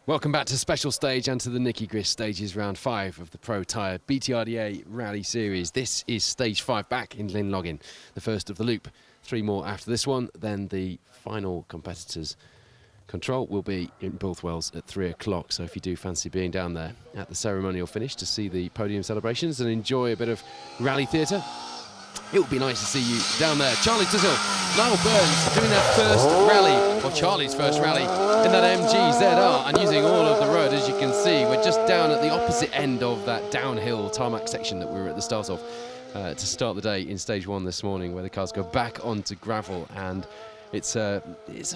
Welcome back to Special Stage and to the Nicky Grist stages, round 5 of the Protyre BTRDA Rally Series. This is stage 5 back in Llyn, the first of the loop. 3 more after this one, then the final competitors' control will be in Bulthwells at 3 o'clock. So if you do fancy being down there at the ceremonial finish to see the podium celebrations and enjoy a bit of rally theatre, it would be nice to see you down there. Charlie Tuzzle, Niall Burns doing their first rally, or Charlie's first rally, in that MG ZR and using all of the road. As you can see, we're just down at the opposite end of that downhill tarmac section that we were at the start of to start the day in stage 1 this morning, where the cars go back onto gravel. And it's a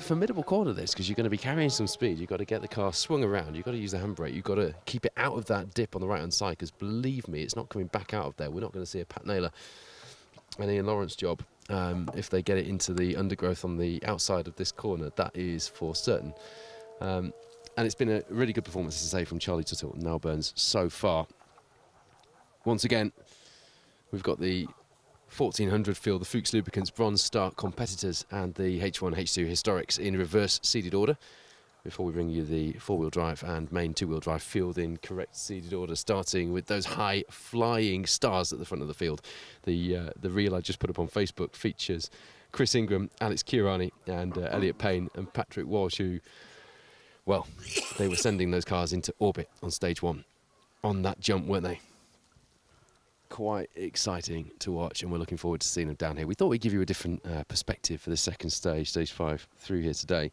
formidable corner, this, because you're going to be carrying some speed. You've got to get the car swung around. You've got to use the handbrake. You've got to keep it out of that dip on the right-hand side, because believe me, it's not coming back out of there. We're not going to see a Pat Naylor and Ian Lawrence job if they get it into the undergrowth on the outside of this corner. That is for certain. And it's been a really good performance, as I say, from Charlie Tuttle and Niall Burns so far. Once again, we've got the 1400 field, the Fuchs Lubricants Bronze Star competitors and the H1, H2 Historics in reverse seeded order, before we bring you the 4-wheel drive and main 2-wheel drive field in correct seeded order, starting with those high flying stars at the front of the field. The reel I just put up on Facebook features Chris Ingram, Alex Kirani and Elliot Payne and Patrick Walsh, who, well, they were sending those cars into orbit on stage 1 on that jump, weren't they? Quite exciting to watch, and we're looking forward to seeing them down here. We thought we'd give you a different perspective for the second stage, stage 5, through here today.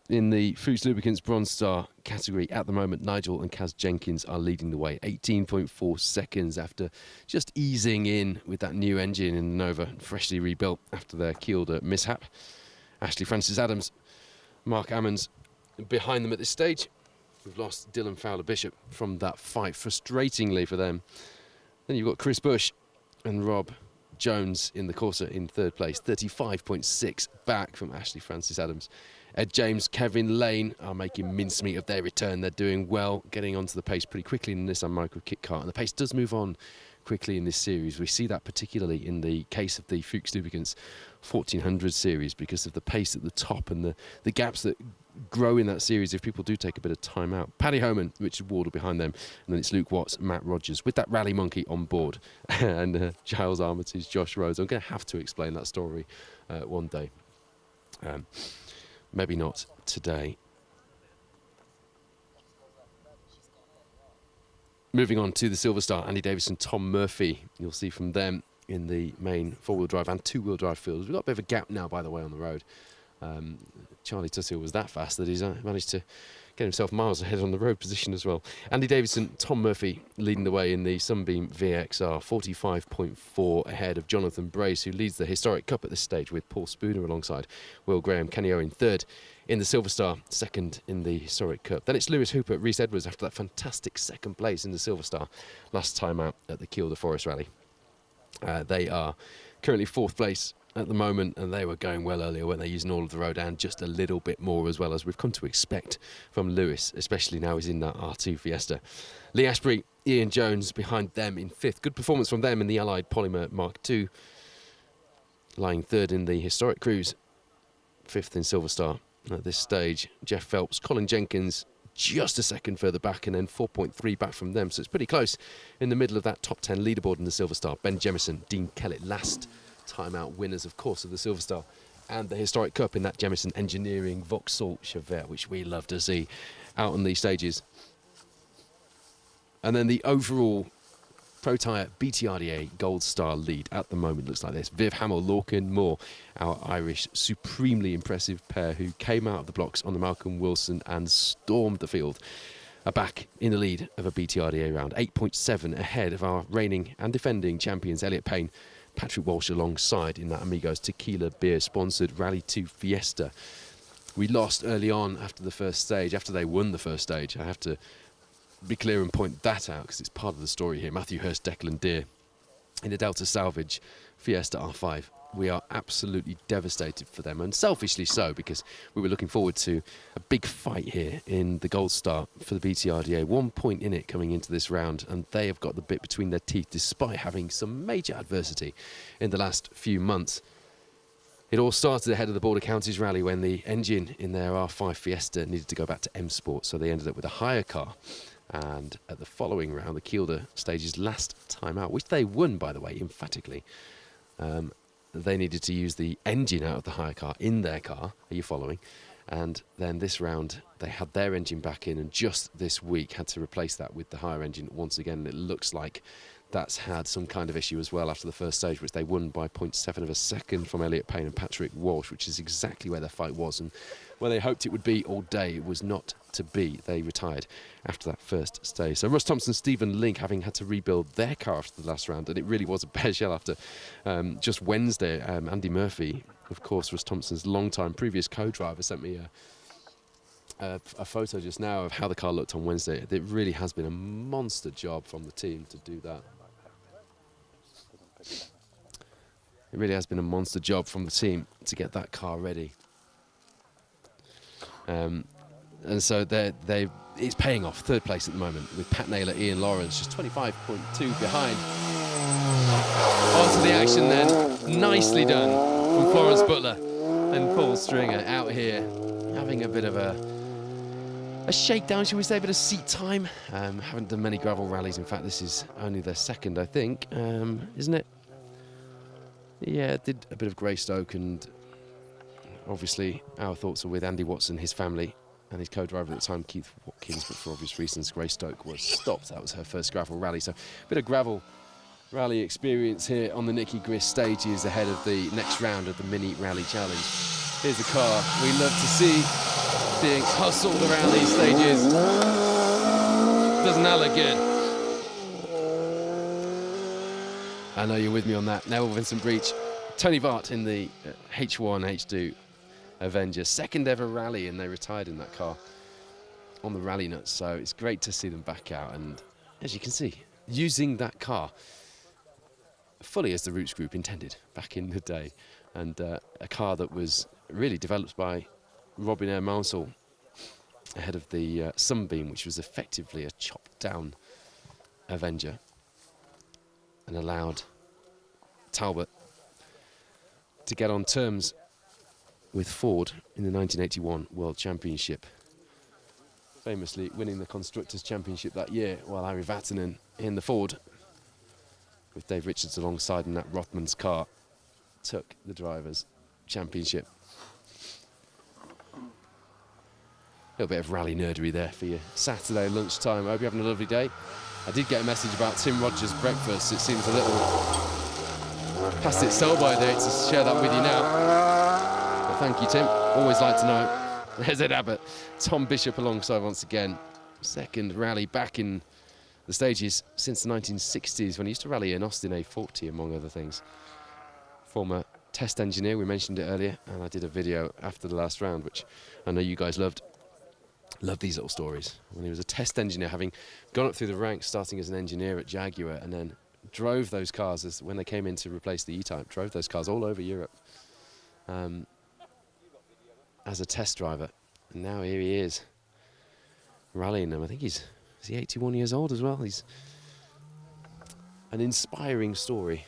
In the Fuchs Lubricants Bronze Star category at the moment, Nigel and Kaz Jenkins are leading the way. 18.4 seconds after just easing in with that new engine in the Nova, freshly rebuilt after their Kielder mishap. Ashley Francis Adams, Mark Ammons behind them at this stage. We've lost Dylan Fowler-Bishop from that fight, frustratingly for them. Then you've got Chris Bush and Rob Jones in the Corsa in 3rd place, 35.6 back from Ashley Francis Adams. Ed James, Kevin Lane are making mincemeat of their return. They're doing well, getting onto the pace pretty quickly in the Nissan Micra kit car, and the pace does move on quickly in this series. We see that particularly in the case of the Fuchs Lubricants 1400 series, because of the pace at the top and the gaps that grow in that series if people do take a bit of time out. Paddy Homan, Richard Wardle behind them, and then it's Luke Watts, Matt Rogers with that rally monkey on board, and Giles Armitage, Josh Rhodes. I'm going to have to explain that story one day. Maybe not today. Moving on to the Silver Star, Andy Davison, Tom Murphy. You'll see from them in the main 4-wheel drive and 2-wheel drive fields. We've got a bit of a gap now, by the way, on the road. Charlie Tussell was that fast that he's managed to get himself miles ahead on the road position as well. Andy Davison, Tom Murphy leading the way in the Sunbeam VXR, 45.4 ahead of Jonathan Brace, who leads the Historic Cup at this stage, with Paul Spooner alongside Will Graham. Kenny Owen 3rd in the Silver Star, 2nd in the Historic Cup. Then it's Lewis Hooper, Rhys Edwards after that fantastic 2nd place in the Silver Star last time out at the Kielder Forest Rally. They are currently 4th place at the moment, and they were going well earlier when they're using all of the road and just a little bit more, as well as we've come to expect from Lewis, especially now he's in that R2 Fiesta. Lee Ashbury, Ian Jones behind them in 5th. Good performance from them in the Allied Polymer Mark II, lying 3rd in the Historic Cruise, 5th in Silver Star at this stage. Jeff Phelps, Colin Jenkins just a second further back, and then 4.3 back from them, so it's pretty close in the middle of that top 10 leaderboard in the Silver Star. Ben Jemison, Dean Kellett, last time-out winners, of course, of the Silver Star and the Historic Cup in that Jemison Engineering Vauxhall Chevette, which we love to see out on these stages. And then the overall Protyre BTRDA Gold Star lead at the moment looks like this. Viv Hamill, Lorcan Moore, our Irish supremely impressive pair who came out of the blocks on the Malcolm Wilson and stormed the field, are back in the lead of a BTRDA round. 8.7 ahead of our reigning and defending champions Elliot Payne, Patrick Walsh alongside in that Amigos Tequila beer-sponsored Rally 2 Fiesta. We lost early on after the first stage, after they won the first stage. I have to be clear and point that out because it's part of the story here. Matthew Hurst, Declan Deer in the Delta Salvage Fiesta R5. We are absolutely devastated for them, and selfishly so, because we were looking forward to a big fight here in the Gold Star for the BTRDA. 1 point in it coming into this round, and they have got the bit between their teeth despite having some major adversity in the last few months. It all started ahead of the Border Counties Rally when the engine in their R5 Fiesta needed to go back to M Sport, so they ended up with a hire car. And at the following round, the Kielder stage's last time out, which they won, by the way, emphatically, they needed to use the engine out of the hire car in their car. Are you following? And then this round, they had their engine back in, and just this week had to replace that with the hire engine once again. It looks like that's had some kind of issue as well after the first stage, which they won by 0.7 of a second from Elliot Payne and Patrick Walsh, which is exactly where their fight was and where they hoped it would be all day. It was not to be. They retired after that first stage. So Russ Thompson, Stephen Link having had to rebuild their car after the last round, and it really was a bare shell after just Wednesday. Andy Murphy, of course, Russ Thompson's long-time previous co-driver, sent me a photo just now of how the car looked on Wednesday. It really has been a monster job from the team to do that. It really has been a monster job from the team to get that car ready. And so it's paying off. Third place at the moment with Pat Naylor, Ian Lawrence, just 25.2 behind. Onto the action then. Nicely done from Florence Butler and Paul Stringer out here having a bit of a shakedown, shall we say, a bit of seat time. Haven't done many gravel rallies. In fact, this is only their second, I think, isn't it? Yeah, did a bit of Greystoke, and obviously our thoughts are with Andy Watson, his family, and his co-driver at the time, Keith Watkins, but for obvious reasons, Greystoke was stopped. That was her first gravel rally. So a bit of gravel rally experience here on the Nicky Grist stages ahead of the next round of the Mini Rally Challenge. Here's a car we love to see being hustled around these stages. Doesn't that look good? I know you're with me on that. Neville Vincent Breach, Tony Vart in the H1, H2 Avenger, second ever rally, and they retired in that car on the rally nuts. So it's great to see them back out, and as you can see, using that car fully as the Roots Group intended back in the day, and a car that was really developed by Robin Eyre Mansell ahead of the Sunbeam, which was effectively a chopped down Avenger, and allowed Talbot to get on terms with Ford in the 1981 World Championship, famously winning the Constructors' Championship that year, while Harry Vatanen in the Ford, with Dave Richards alongside in that Rothmans car, took the Drivers' Championship. A little bit of rally nerdery there for you Saturday lunchtime. I hope you're having a lovely day. I did get a message about Tim Rogers' breakfast. It seems a little past its sell-by date to share that with you now. But thank you, Tim. Always like to know. There's Ed Abbott. Tom Bishop alongside once again. Second rally back in the stages since the 1960s, when he used to rally in Austin A40, among other things. Former test engineer, we mentioned it earlier, and I did a video after the last round, which I know you guys loved. Love these little stories. When he was a test engineer, having gone up through the ranks, starting as an engineer at Jaguar, and then drove those cars as when they came in to replace the E-Type, drove those cars all over Europe as a test driver. And now here he is, rallying them. I think is he 81 years old as well? He's an inspiring story.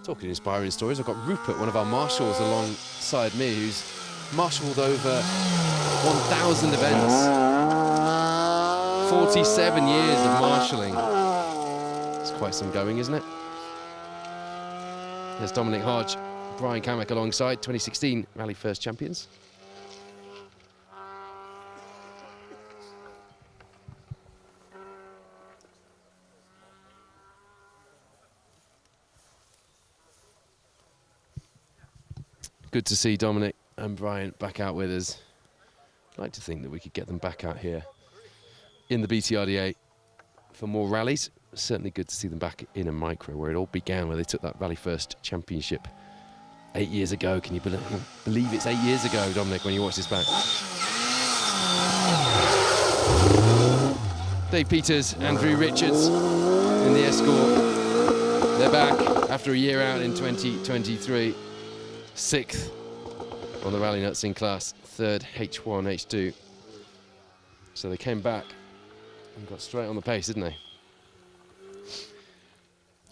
Talking inspiring stories, I've got Rupert, one of our marshals, alongside me, who's marshalled over 1,000 events. 47 years of marshalling. It's quite some going, isn't it? There's Dominic Hodge, Brian Kamek alongside, 2016 Rally First champions. Good to see Dominic and Brian back out with us. I'd like to think that we could get them back out here in the BTRDA for more rallies. Certainly good to see them back in a micro, where it all began, where they took that Rally First Championship 8 years ago. Can you believe it's 8 years ago, Dominic, when you watch this back? Dave Peters, Andrew Richards in the Escort. They're back after a year out in 2023. 6th on the Rally Nuts in class, 3rd H1, H2. So they came back and got straight on the pace, didn't they?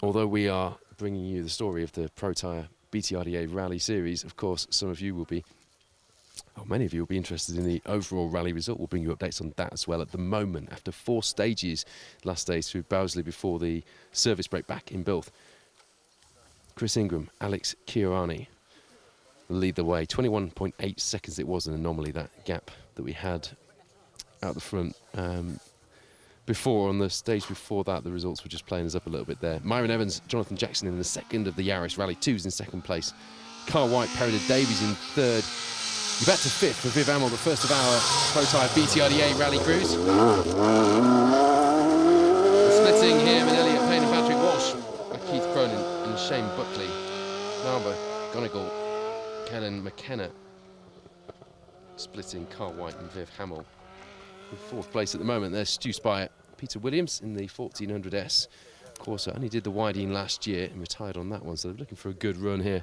Although we are bringing you the story of the Protyre BTRDA Rally Series. Of course, some of you will be, or many of you will be interested in the overall rally result. We'll bring you updates on that as well. At the moment, after 4 stages, last stage through Bowsley before the service break back in Bilth, Chris Ingram, Alex Chiorani lead the way. 21.8 seconds it was an anomaly, that gap that we had out the front. Before, on the stage before that, the results were just playing us up a little bit there. Myron Evans, Jonathan Jackson in the second of the Yaris Rally 2's in second place. Carl White, Perida Davies in third. You're back to fifth for Viv Amel, the first of our Protyre BTRDA Rally crews. Splitting here with Elliot Payne and Patrick Walsh, Keith Cronin and Shane Buckley. Narber, Gonigal, Kellen McKenna. Splitting Carl White and Viv Hamill. In fourth place at the moment, there's Stu Spire, Peter Williams in the 1400S. Of course, I only did the Widing last year and retired on that one, so they're looking for a good run here.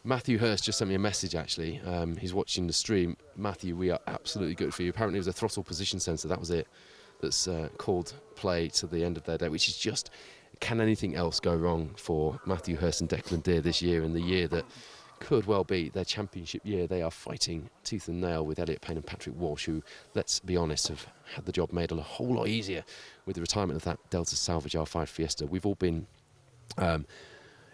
Matthew Hurst just sent me a message, actually. He's watching the stream. Matthew, we are absolutely good for you. Apparently it was a throttle position sensor, that was it, that's called play to the end of their day, which is just, can anything else go wrong for Matthew Hurst and Declan Deer this year, in the year that could well be their championship year? They are fighting tooth and nail with Elliot Payne and Patrick Walsh, who, let's be honest, have had the job made a whole lot easier with the retirement of that Delta Salvage R5 Fiesta. We've all been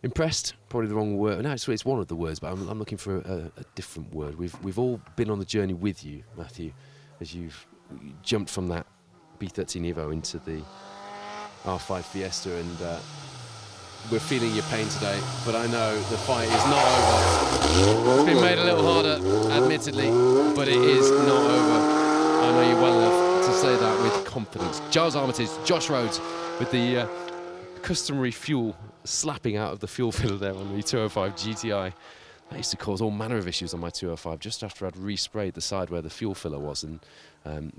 impressed, probably the wrong word. No, it's one of the words, but I'm looking for a different word. We've all been on the journey with you, Matthew, as you've jumped from that B13 Evo into the R5 Fiesta, and we're feeling your pain today, but I know the fight is not over. It's been made a little harder, admittedly, but it is not over. I know you well enough to say that with confidence. Giles Armitage, Josh Rhodes with the customary fuel slapping out of the fuel filler there on the 205 GTI. That used to cause all manner of issues on my 205 just after I'd resprayed the side where the fuel filler was, and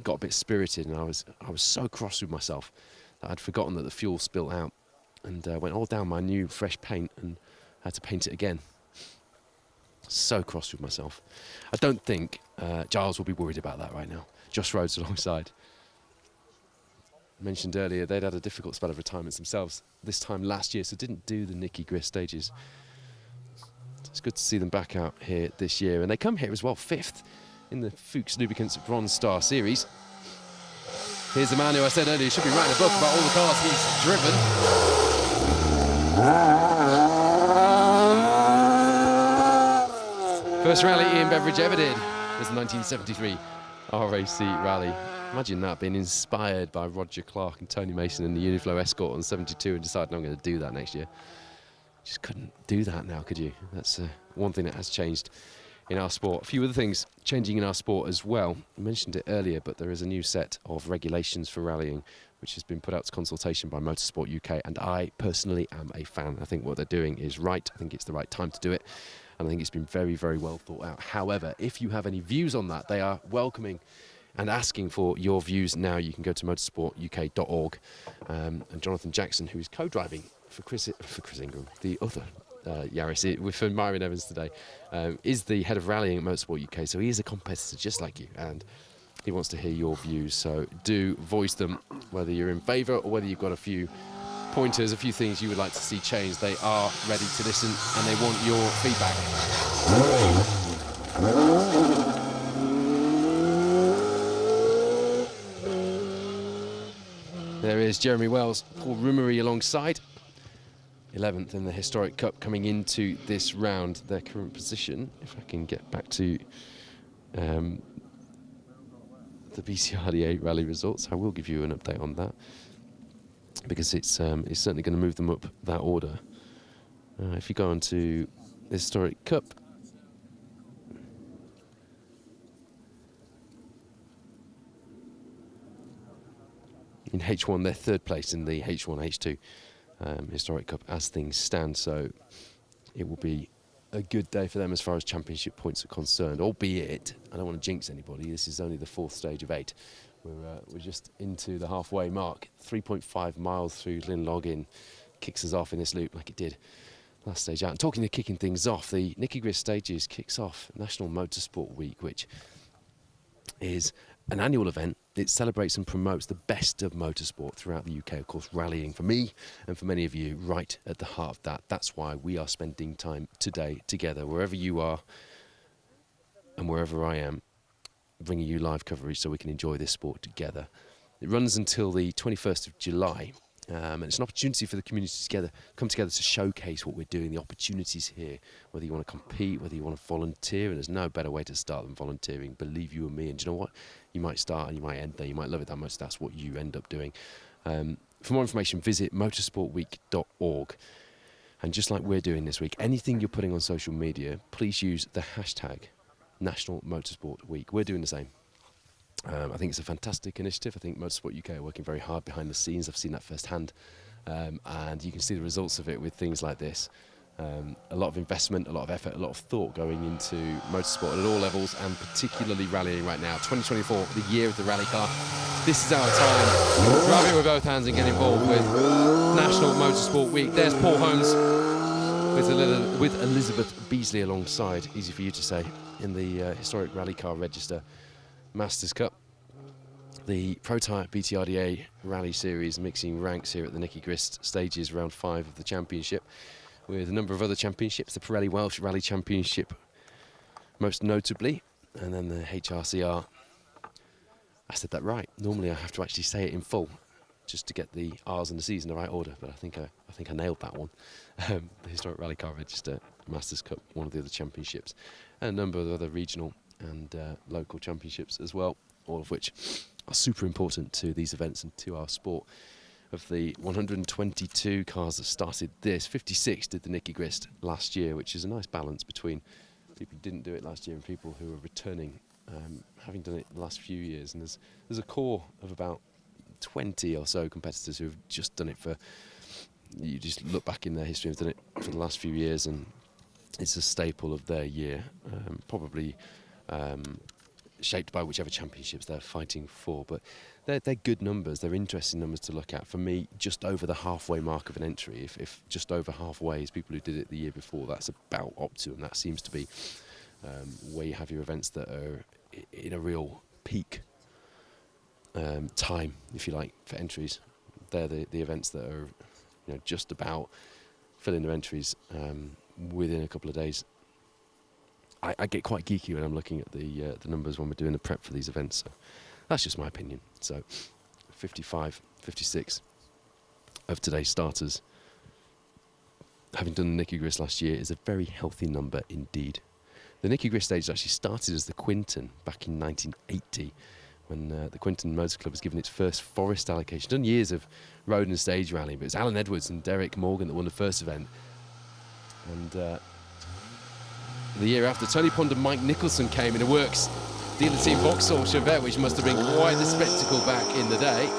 got a bit spirited, and I was so cross with myself that I'd forgotten that the fuel spilt out, and went all down my new fresh paint and had to paint it again. So cross with myself. I don't think Giles will be worried about that right now. Josh Rhodes alongside. Mentioned earlier, they'd had a difficult spell of retirements themselves this time last year, so didn't do the Nicky Grist stages. So it's good to see them back out here this year, and they come here as well, 5th in the Fuchs Lubricants Bronze Star Series. Here's the man who I said earlier should be writing a book about all the cars he's driven. First rally Ian Beveridge ever did was the 1973 RAC Rally. Imagine that, being inspired by Roger Clark and Tony Mason in the Uniflow Escort on 72 and deciding I'm going to do that next year. Just couldn't do that now, could you? That's one thing that has changed in our sport. A few other things changing in our sport as well. I mentioned it earlier, but there is a new set of regulations for rallying which has been put out to consultation by Motorsport UK, and I personally am a fan. I think what they're doing is right. I think it's the right time to do it, and I think it's been very, very well thought out. However, if you have any views on that, they are welcoming and asking for your views now. You can go to motorsportuk.org, and Jonathan Jackson, who is co-driving for Chris Ingram, the other Yaris with Myron Evans today, is the head of rallying at Motorsport UK, so he is a competitor just like you, and he wants to hear your views, so do voice them, whether you're in favour or whether you've got a few pointers, a few things you would like to see changed. They are ready to listen and they want your feedback. There is Jeremy Wells, Paul Rumery alongside. 11th in the Historic Cup coming into this round. Their current position, if I can get back to the BTRDA rally results, I will give you an update on that, because it's certainly going to move them up that order. If you go on to the Historic Cup, in H1, they're 3rd place in the H1, H2 Historic Cup as things stand, so it will be a good day for them as far as championship points are concerned, albeit, I don't want to jinx anybody, this is only the 4th stage of 8. We're just into the halfway mark. 3.5 miles through Lynn kicks us off in this loop like it did last stage out. And talking of kicking things off, the Nicky Grist Stages kicks off National Motorsport Week, which is an annual event It celebrates and promotes the best of motorsport throughout the UK. Of course, rallying for me and for many of you right at the heart of that. That's why we are spending time today together, wherever you are and wherever I am, bringing you live coverage so we can enjoy this sport together. It runs until the 21st of July. And it's an opportunity for the community to come together to showcase what we're doing, the opportunities here, whether you want to compete, whether you want to volunteer, and there's no better way to start than volunteering, believe you and me. And do you know what? You might start and you might end there, you might love it that much, that's what you end up doing. For more information, visit motorsportweek.org. And just like we're doing this week, anything you're putting on social media, please use the hashtag National Motorsport Week. We're doing the same. I think it's a fantastic initiative. I think Motorsport UK are working very hard behind the scenes. I've seen that firsthand. And you can see the results of it with things like this. A lot of investment, a lot of effort, a lot of thought going into motorsport at all levels, and particularly rallying right now. 2024, the year of the rally car. This is our time. Grab it with both hands and get involved with National Motorsport Week. There's Paul Holmes with Elizabeth Beasley alongside, easy for you to say, in the historic rally car register Masters Cup. The Protyre BTRDA Rally Series mixing ranks here at the Nicky Grist stages, round 5 of the championship, with a number of other championships, the Pirelli Welsh Rally Championship most notably, and then the HRCR. I said that right. Normally I have to actually say it in full just to get the R's and the C's in the right order, but I think I nailed that one. The Historic Rally Car Register Masters Cup, one of the other championships, and a number of other regional and local championships as well, all of which are super important to these events and to our sport. Of the 122 cars that started this, 56 did the Nicky Grist last year, which is a nice balance between people who didn't do it last year and people who are returning, having done it the last few years. And there's a core of about 20 or so competitors who have just done it for, you just look back in their history, have done it for the last few years, and it's a staple of their year, probably shaped by whichever championships they're fighting for. But they're good numbers, they're interesting numbers to look at. For me, just over the halfway mark of an entry, if just over halfway is people who did it the year before, that's about optimum. That seems to be where you have your events that are in a real peak time, if you like, for entries. They're the events that are, just about filling their entries within a couple of days. I get quite geeky when I'm looking at the numbers when we're doing the prep for these events. So that's just my opinion. So 55, 56 of today's starters, having done the Nicky Grist last year, is a very healthy number indeed. The Nicky Grist stage actually started as the Quinton back in 1980, when the Quinton Motor Club was given its first forest allocation. Done years of road and stage rallying, but it was Alan Edwards and Derek Morgan that won the first event. And the year after, Tony Pond and Mike Nicholson came in a works dealer team Vauxhall Chevette, which must have been quite the spectacle back in the day.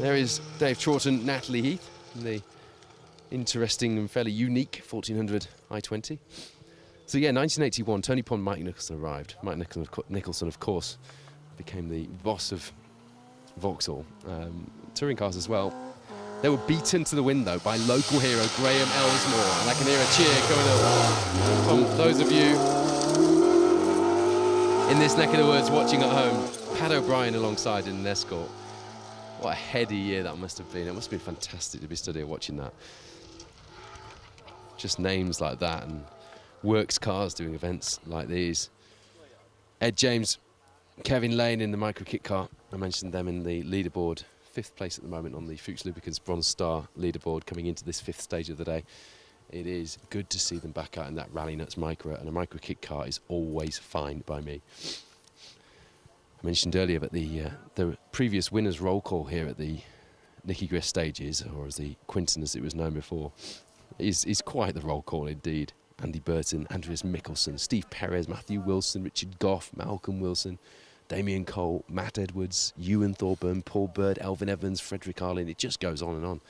There is Dave Troughton, Natalie Heath, in the interesting and fairly unique 1400 I-20. So yeah, 1981, Tony Pond, Mike Nicholson arrived. Mike Nicholson, of course, became the boss of Vauxhall. Touring cars as well. They were beaten to the window by local hero Graham Elsmore, and I can hear a cheer going up from those of you in this neck of the woods watching at home. Pat O'Brien alongside in an escort. What a heady year that must have been. It must have been fantastic to be stood here watching that. Just names like that and works cars doing events like these. Ed James, Kevin Lane in the micro kit car. I mentioned them in the leaderboard. 5th place at the moment on the Fuchs Lubricants Bronze Star leaderboard coming into this 5th stage of the day. It is good to see them back out in that Rally Nuts micro, and a micro kit car is always fine by me. I mentioned earlier that the previous winners roll call here at the Nicky Grist stages, or as the Quinton as it was known before, is quite the roll call indeed. Andy Burton, Andreas Mikkelsen, Steve Perez, Matthew Wilson, Richard Goff, Malcolm Wilson, Damien Cole, Matt Edwards, Ewan Thorburn, Paul Bird, Elvin Evans, Frederick Arlin. It just goes on and on.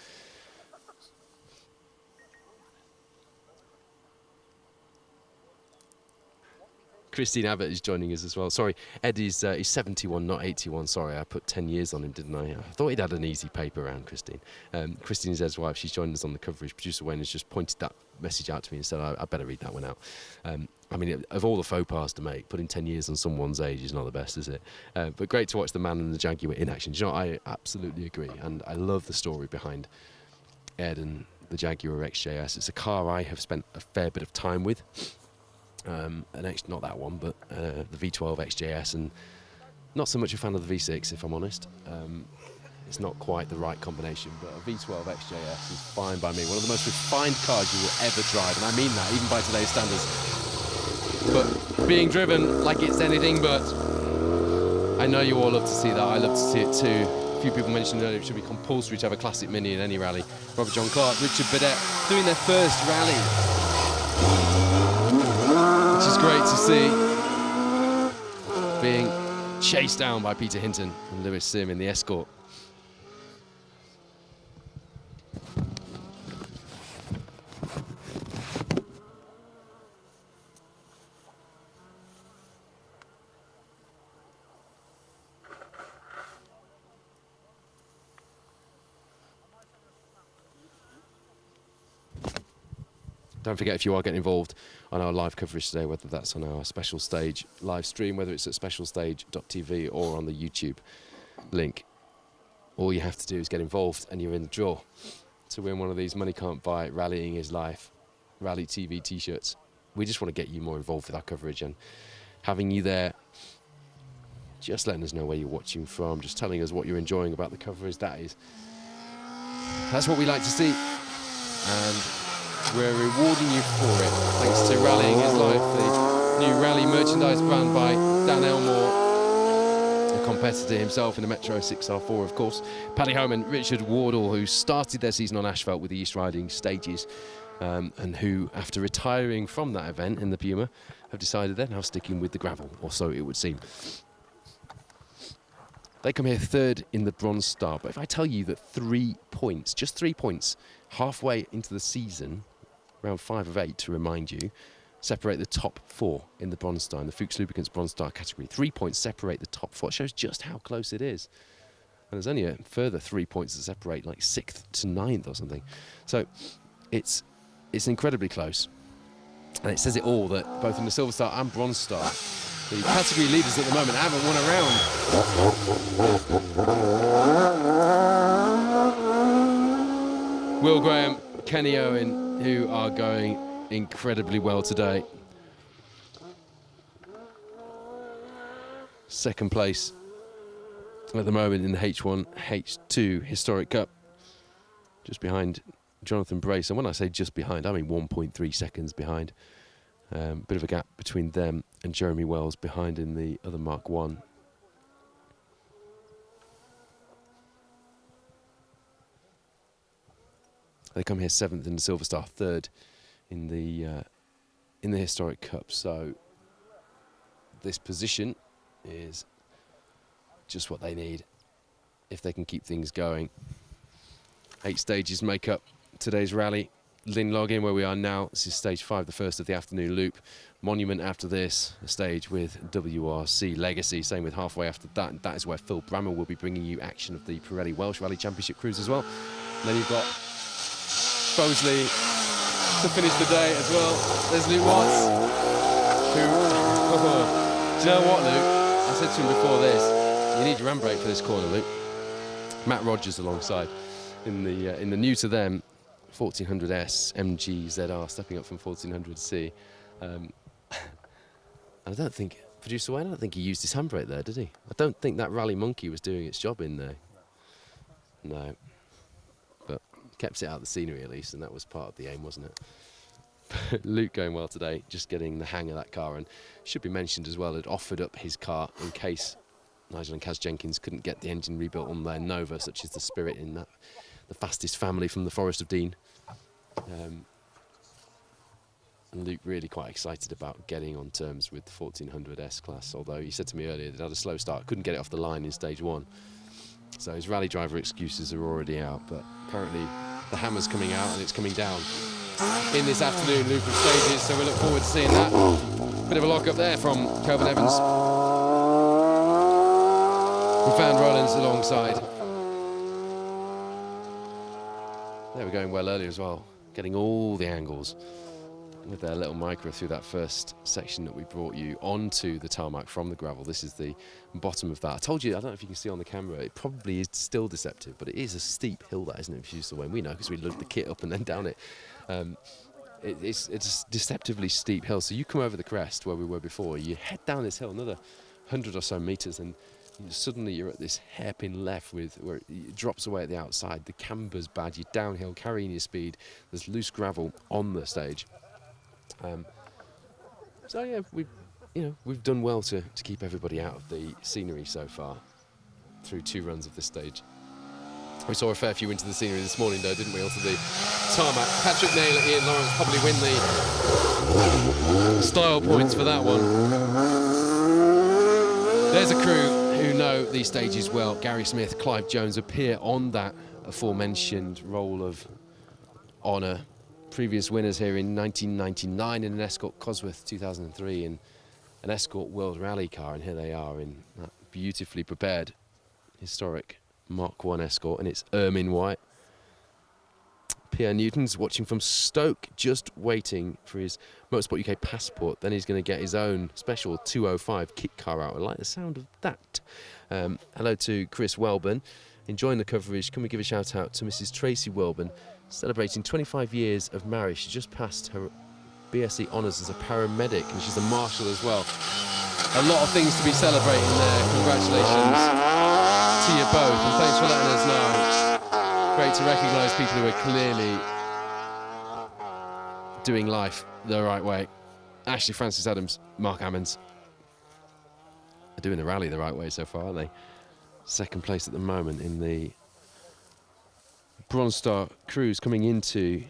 Christine Abbott is joining us as well. Sorry, Ed is he's 71, not 81. Sorry, I put 10 years on him, didn't I? I thought he'd had an easy paper round, Christine. Christine is Ed's wife. She's joined us on the coverage. Producer Wayne has just pointed that message out to me and said, I better read that one out. I mean, of all the faux pas to make, putting 10 years on someone's age is not the best, is it? But great to watch the man and the Jaguar in action. Do you know what? I absolutely agree. And I love the story behind Ed and the Jaguar XJS. It's a car I have spent a fair bit of time with. Not that one, but the V12 XJS, and not so much a fan of the V6, if I'm honest. It's not quite the right combination, but a V12 XJS is fine by me. One of the most refined cars you will ever drive, and I mean that, even by today's standards. But being driven like it's anything but, I know you all love to see that. I love to see it too. A few people mentioned earlier it should be compulsory to have a classic Mini in any rally. Robert John Clark, Richard Burdett doing their first rally, which is great to see. Being chased down by Peter Hinton and Lewis Sim in the Escort. Don't forget, if you are getting involved on our live coverage today, whether that's on our special stage live stream, whether it's at specialstage.tv or on the YouTube link, all you have to do is get involved and you're in the draw to win one of these Money Can't Buy Rallying is Life Rally TV t-shirts. We just want to get you more involved with our coverage, and having you there, just letting us know where you're watching from, just telling us what you're enjoying about the coverage, that's what we like to see. And we're rewarding you for it, thanks to Rallying is Life, the new rally merchandise brand by Dan Elmore, a competitor himself in the Metro 6R4, of course. Paddy Homan, Richard Wardle, who started their season on asphalt with the East Riding stages, and who, after retiring from that event in the Puma, have decided they're now sticking with the gravel, or so it would seem. They come here third in the Bronze Star, but if I tell you that 3 points, just 3 points, halfway into the season, round 5 of 8 to remind you, separate the top 4 in the Bronze Star, in the Fuchs Lubricants Bronze Star category. 3 points separate the top 4. It shows just how close it is. And there's only a further 3 points that separate like 6th to 9th or something. So it's incredibly close. And it says it all that both in the Silver Star and Bronze Star, the category leaders at the moment haven't won a round. Will Graham, Kenny Owen, who are going incredibly well today. Second place at the moment in the H1, H2 Historic Cup, just behind Jonathan Brace. And when I say just behind, I mean 1.3 seconds behind. Bit of a gap between them and Jeremy Wells behind in the other Mark 1. They come here 7th in the Silver Star, 3rd in the Historic Cup. So this position is just what they need if they can keep things going. 8 stages make up today's rally. Lynn Login, where we are now. This is stage 5, the first of the afternoon loop. Monument after this, a stage with WRC Legacy. Same with halfway after that. And that is where Phil Bramall will be bringing you action of the Pirelli Welsh Rally Championship Cruise as well. And then you've got Bosley to finish the day as well. There's Luke Watts, who, do you know what, Luke? I said to him before this, you need your handbrake for this corner, Luke. Matt Rogers alongside in the new to them 1400S MG ZR, stepping up from 1400C. And I don't think, producer Wayne, I don't think he used his handbrake there, did he? I don't think that Rally Monkey was doing its job in there. No. But kept it out of the scenery at least, and that was part of the aim, wasn't it? Luke going well today, just getting the hang of that car. And should be mentioned as well, had offered up his car in case Nigel and Kaz Jenkins couldn't get the engine rebuilt on their Nova, such as the Spirit in that, the fastest family from the Forest of Dean. And Luke really quite excited about getting on terms with the 1400S class, although he said to me earlier that had a slow start, couldn't get it off the line in stage 1. So his rally driver excuses are already out, but apparently the hammer's coming out and it's coming down in this afternoon loop of stages, so we look forward to seeing that. Bit of a lock up there from Kelvin Evans. We found Rollins alongside. They were going well earlier as well, getting all the angles with their little micro through that first section that we brought you onto the tarmac from the gravel. This is the bottom of that. I told you, I don't know if you can see on the camera, it probably is still deceptive, but it is a steep hill, that, isn't it, if you use the way we know, because we load the kit up and then down it. It's a deceptively steep hill. So you come over the crest where we were before, you head down this hill another 100 or so meters, and suddenly you're at this hairpin left where it drops away at the outside. The camber's bad, you're downhill carrying your speed, there's loose gravel on the stage. So yeah, we've done well to keep everybody out of the scenery so far through 2 runs of this stage. We saw a fair few into the scenery this morning though, didn't we, onto the tarmac. Patrick Naylor, Ian Lawrence probably win the style points for that one. There's a crew who know these stages well. Gary Smith, Clive Jones appear on that aforementioned roll of honour. Previous winners here in 1999 in an Escort Cosworth, 2003 in an Escort World Rally car, and here they are in that beautifully prepared historic Mark 1 Escort, and it's ermine white. Pierre Newton's watching from Stoke, just waiting for his Motorsport UK passport. Then he's going to get his own special 205 kit car out. I like the sound of that. Hello to Chris Welburn, enjoying the coverage. Can we give a shout out to Mrs. Tracy Welburn, celebrating 25 years of marriage. She just passed her BSc honours as a paramedic, and she's a marshal as well. A lot of things to be celebrating there. Congratulations to you both, and thanks for letting us know. Great to recognise people who are clearly doing life the right way. Ashley Francis Adams, Mark Ammons are doing the rally the right way so far, aren't they? Second place at the moment in the Bronze Star Cruise, coming into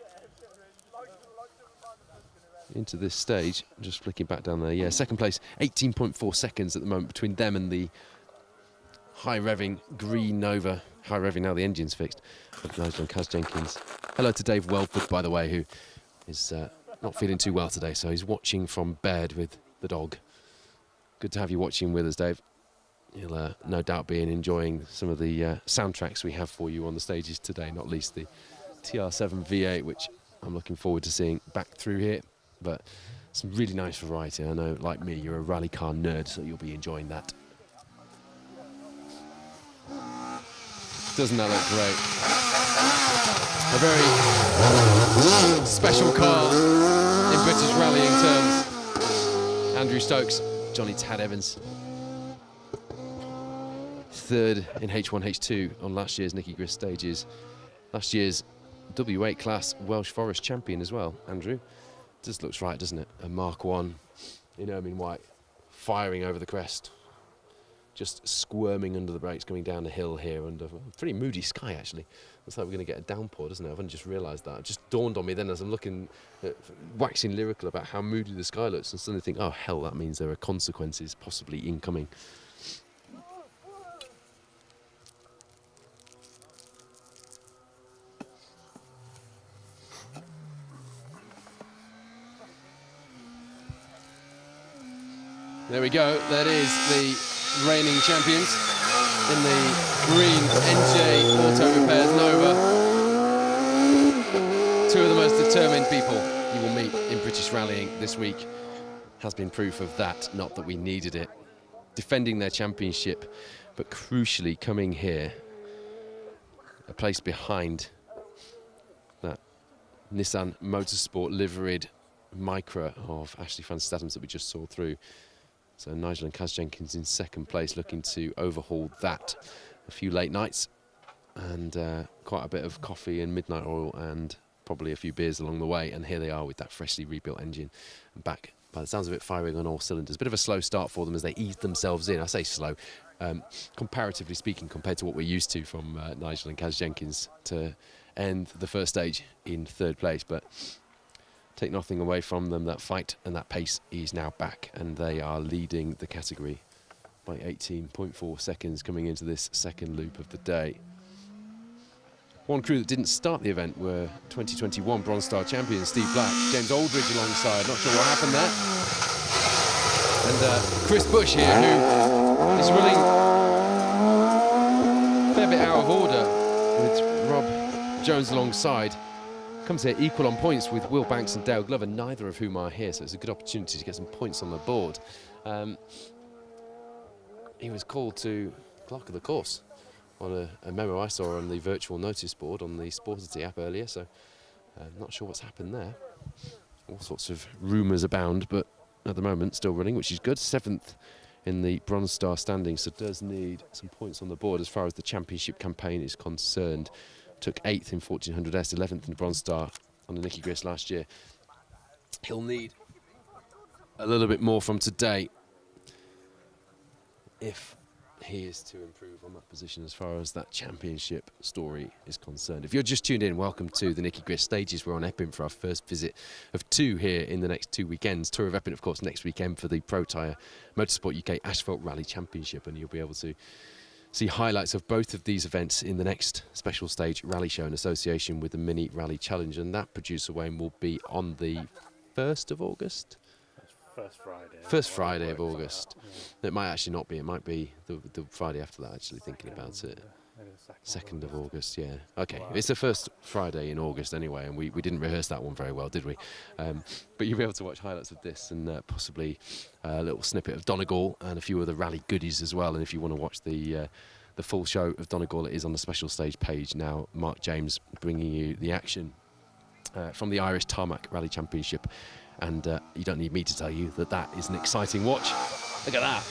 this stage. Just flicking back down there. Yeah, second place, 18.4 seconds at the moment between them and the high revving Green Nova. High revving now, the engine's fixed. Nigel and Kaz Jenkins. Hello to Dave Welford, by the way, who is not feeling too well today, so he's watching from bed with the dog. Good to have you watching with us, Dave. You'll no doubt be enjoying some of the soundtracks we have for you on the stages today, not least the TR7 V8, which I'm looking forward to seeing back through here. But some really nice variety. I know, like me, you're a rally car nerd, so you'll be enjoying that. Doesn't that look great? A very special car in British rallying terms. Andrew Stokes, Johnny Tad Evans. Third in H1, H2 on last year's Nicky Grist stages. Last year's W8 class Welsh Forest champion as well, Andrew. Just looks right, doesn't it? A Mark 1 in ermine white, firing over the crest. Just squirming under the brakes, coming down the hill here under a pretty moody sky, actually. Looks like we're going to get a downpour, doesn't it? I've only just realised that. It just dawned on me then as I'm looking, waxing lyrical about how moody the sky looks, and suddenly think, oh, hell, that means there are consequences possibly incoming. There we go. That is the reigning champions in the green NJ Auto Repairs Nova. Two of the most determined people you will meet in British rallying this week. Has been proof of that, not that we needed it. Defending their championship, but crucially coming here, a place behind that Nissan Motorsport liveried Micra of Ashley Francis Adams that we just saw through. So Nigel and Kaz Jenkins in second place, looking to overhaul that. A few late nights and quite a bit of coffee and midnight oil and probably a few beers along the way. And here they are with that freshly rebuilt engine back, by the sounds of it, firing on all cylinders. Bit of a slow start for them as they ease themselves in. I say slow, comparatively speaking, compared to what we're used to from Nigel and Kaz Jenkins to end the first stage in third place. But take nothing away from them, that fight and that pace is now back, and they are leading the category by 18.4 seconds coming into this second loop of the day. One crew that didn't start the event were 2021 Bronze Star champion Steve Black, James Aldridge alongside. Not sure what happened there. And Chris Bush here, who is running a fair bit out of order with Rob Jones alongside. Comes here equal on points with Will Banks and Dale Glover, neither of whom are here, so it's a good opportunity to get some points on the board. He was called to clerk of the course on a memo I saw on the virtual notice board on the Sportity app earlier, so not sure what's happened there. All sorts of rumours abound, but at the moment still running, which is good. 7th in the Bronze Star standing, so does need some points on the board as far as the championship campaign is concerned. Took 8th in 1400S, 11th in the Bronze Star on the Nicky Grist last year. He'll need a little bit more from today if he is to improve on that position as far as that championship story is concerned. If you're just tuned in, welcome to the Nicky Grist stages. We're on Epping for our first visit of 2 here in the next 2 weekends. Tour of Epping, of course, next weekend for the Protyre Motorsport UK Asphalt Rally Championship, and you'll be able to see highlights of both of these events in the next special stage rally show in association with the Mini Rally Challenge, and that, producer Wayne, will be on the 1st of August? First Friday. First Friday of August. Yeah. It might actually not be. It might be the Friday after that, actually, thinking about it. Maybe the 2nd of August, yeah. Okay, it's the first Friday in August anyway, and we didn't rehearse that one very well, did we? But you'll be able to watch highlights of this and possibly a little snippet of Donegal and a few other rally goodies as well. And if you want to watch the full show of Donegal, it is on the special stage page now. Mark James bringing you the action from the Irish Tarmac Rally Championship. And you don't need me to tell you that that is an exciting watch. Look at that.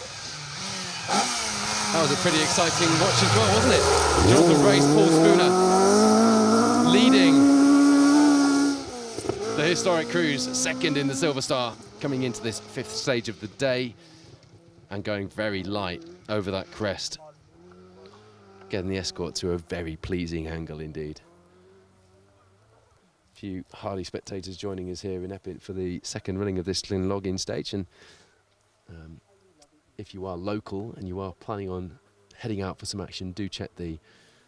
That was a pretty exciting watch as well, wasn't it? Jonathan Brace, Paul Spooner leading the historic cruise, 2nd in the Silver Star, coming into this 5th stage of the day and going very light over that crest, getting the escort to a very pleasing angle indeed. Few hardy spectators joining us here in Epping for the 2nd running of this Glenlogin stage, and if you are local and you are planning on heading out for some action, do check the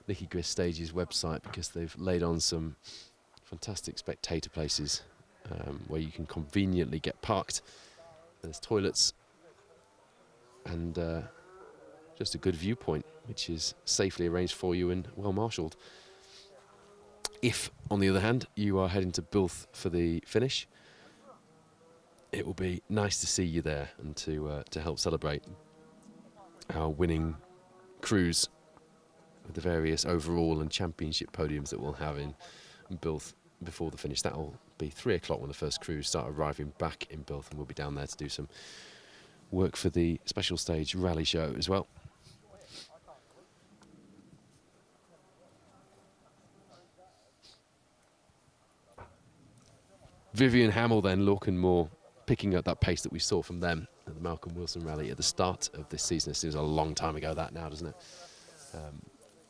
Nicky Grist Stages website, because they've laid on some fantastic spectator places where you can conveniently get parked. There's toilets and just a good viewpoint, which is safely arranged for you and well marshalled. If, on the other hand, you are heading to Bilth for the finish, it will be nice to see you there and to help celebrate our winning cruise with the various overall and championship podiums that we'll have in Bilth before the finish. That'll be 3 o'clock when the first crews start arriving back in Bilth, and we'll be down there to do some work for the special stage rally show as well. Vivian Hamill then, Lorcan Moore, picking up that pace that we saw from them at the Malcolm Wilson rally at the start of this season. It seems a long time ago that now, doesn't it?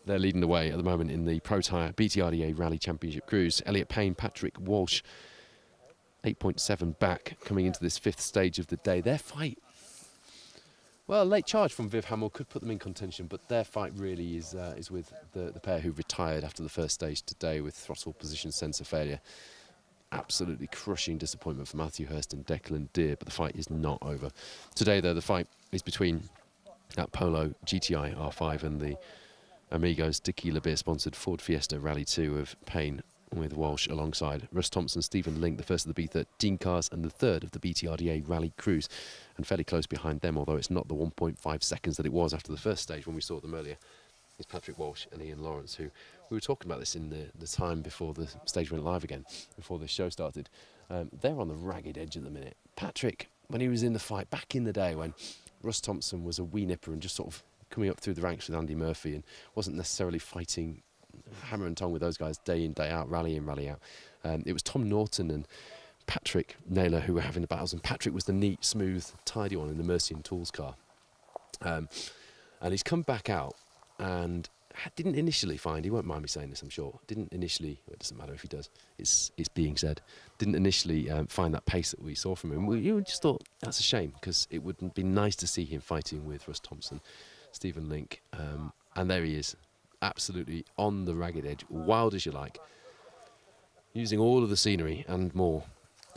They're leading the way at the moment in the Protyre BTRDA Rally Championship Cruise. Elliot Payne, Patrick Walsh, 8.7 back coming into this 5th stage of the day. Their fight, well, a late charge from Viv Hamill could put them in contention, but their fight really is with the pair who retired after the first stage today with throttle position sensor failure. Absolutely crushing disappointment for Matthew Hurst and Declan Deer, but the fight is not over. Today, though, the fight is between that Polo GTI R5 and the Amigos Tequila Beer-sponsored Ford Fiesta Rally 2 of Payne, with Walsh alongside Russ Thompson, Stephen Link, the first of the B13 cars and the 3rd of the BTRDA Rally Cruise, and fairly close behind them, although it's not the 1.5 seconds that it was after the first stage when we saw them earlier. It's Patrick Walsh and Ian Lawrence, who we were talking about this in the time before the stage went live again, before the show started. They're on the ragged edge at the minute. Patrick, when he was in the fight back in the day when Russ Thompson was a wee nipper and just sort of coming up through the ranks with Andy Murphy and wasn't necessarily fighting hammer and tongue with those guys day in, day out, rally in, rally out. It was Tom Norton and Patrick Naylor who were having the battles, and Patrick was the neat, smooth, tidy one in the Mercian Tools car. And he's come back out and didn't initially find, he won't mind me saying this, I'm sure, didn't initially, it doesn't matter if he does, it's being said, didn't initially find that pace that we saw from him. You just thought, that's a shame, because it would be nice to see him fighting with Russ Thompson, Stephen Link, and there he is, absolutely on the ragged edge, wild as you like, using all of the scenery and more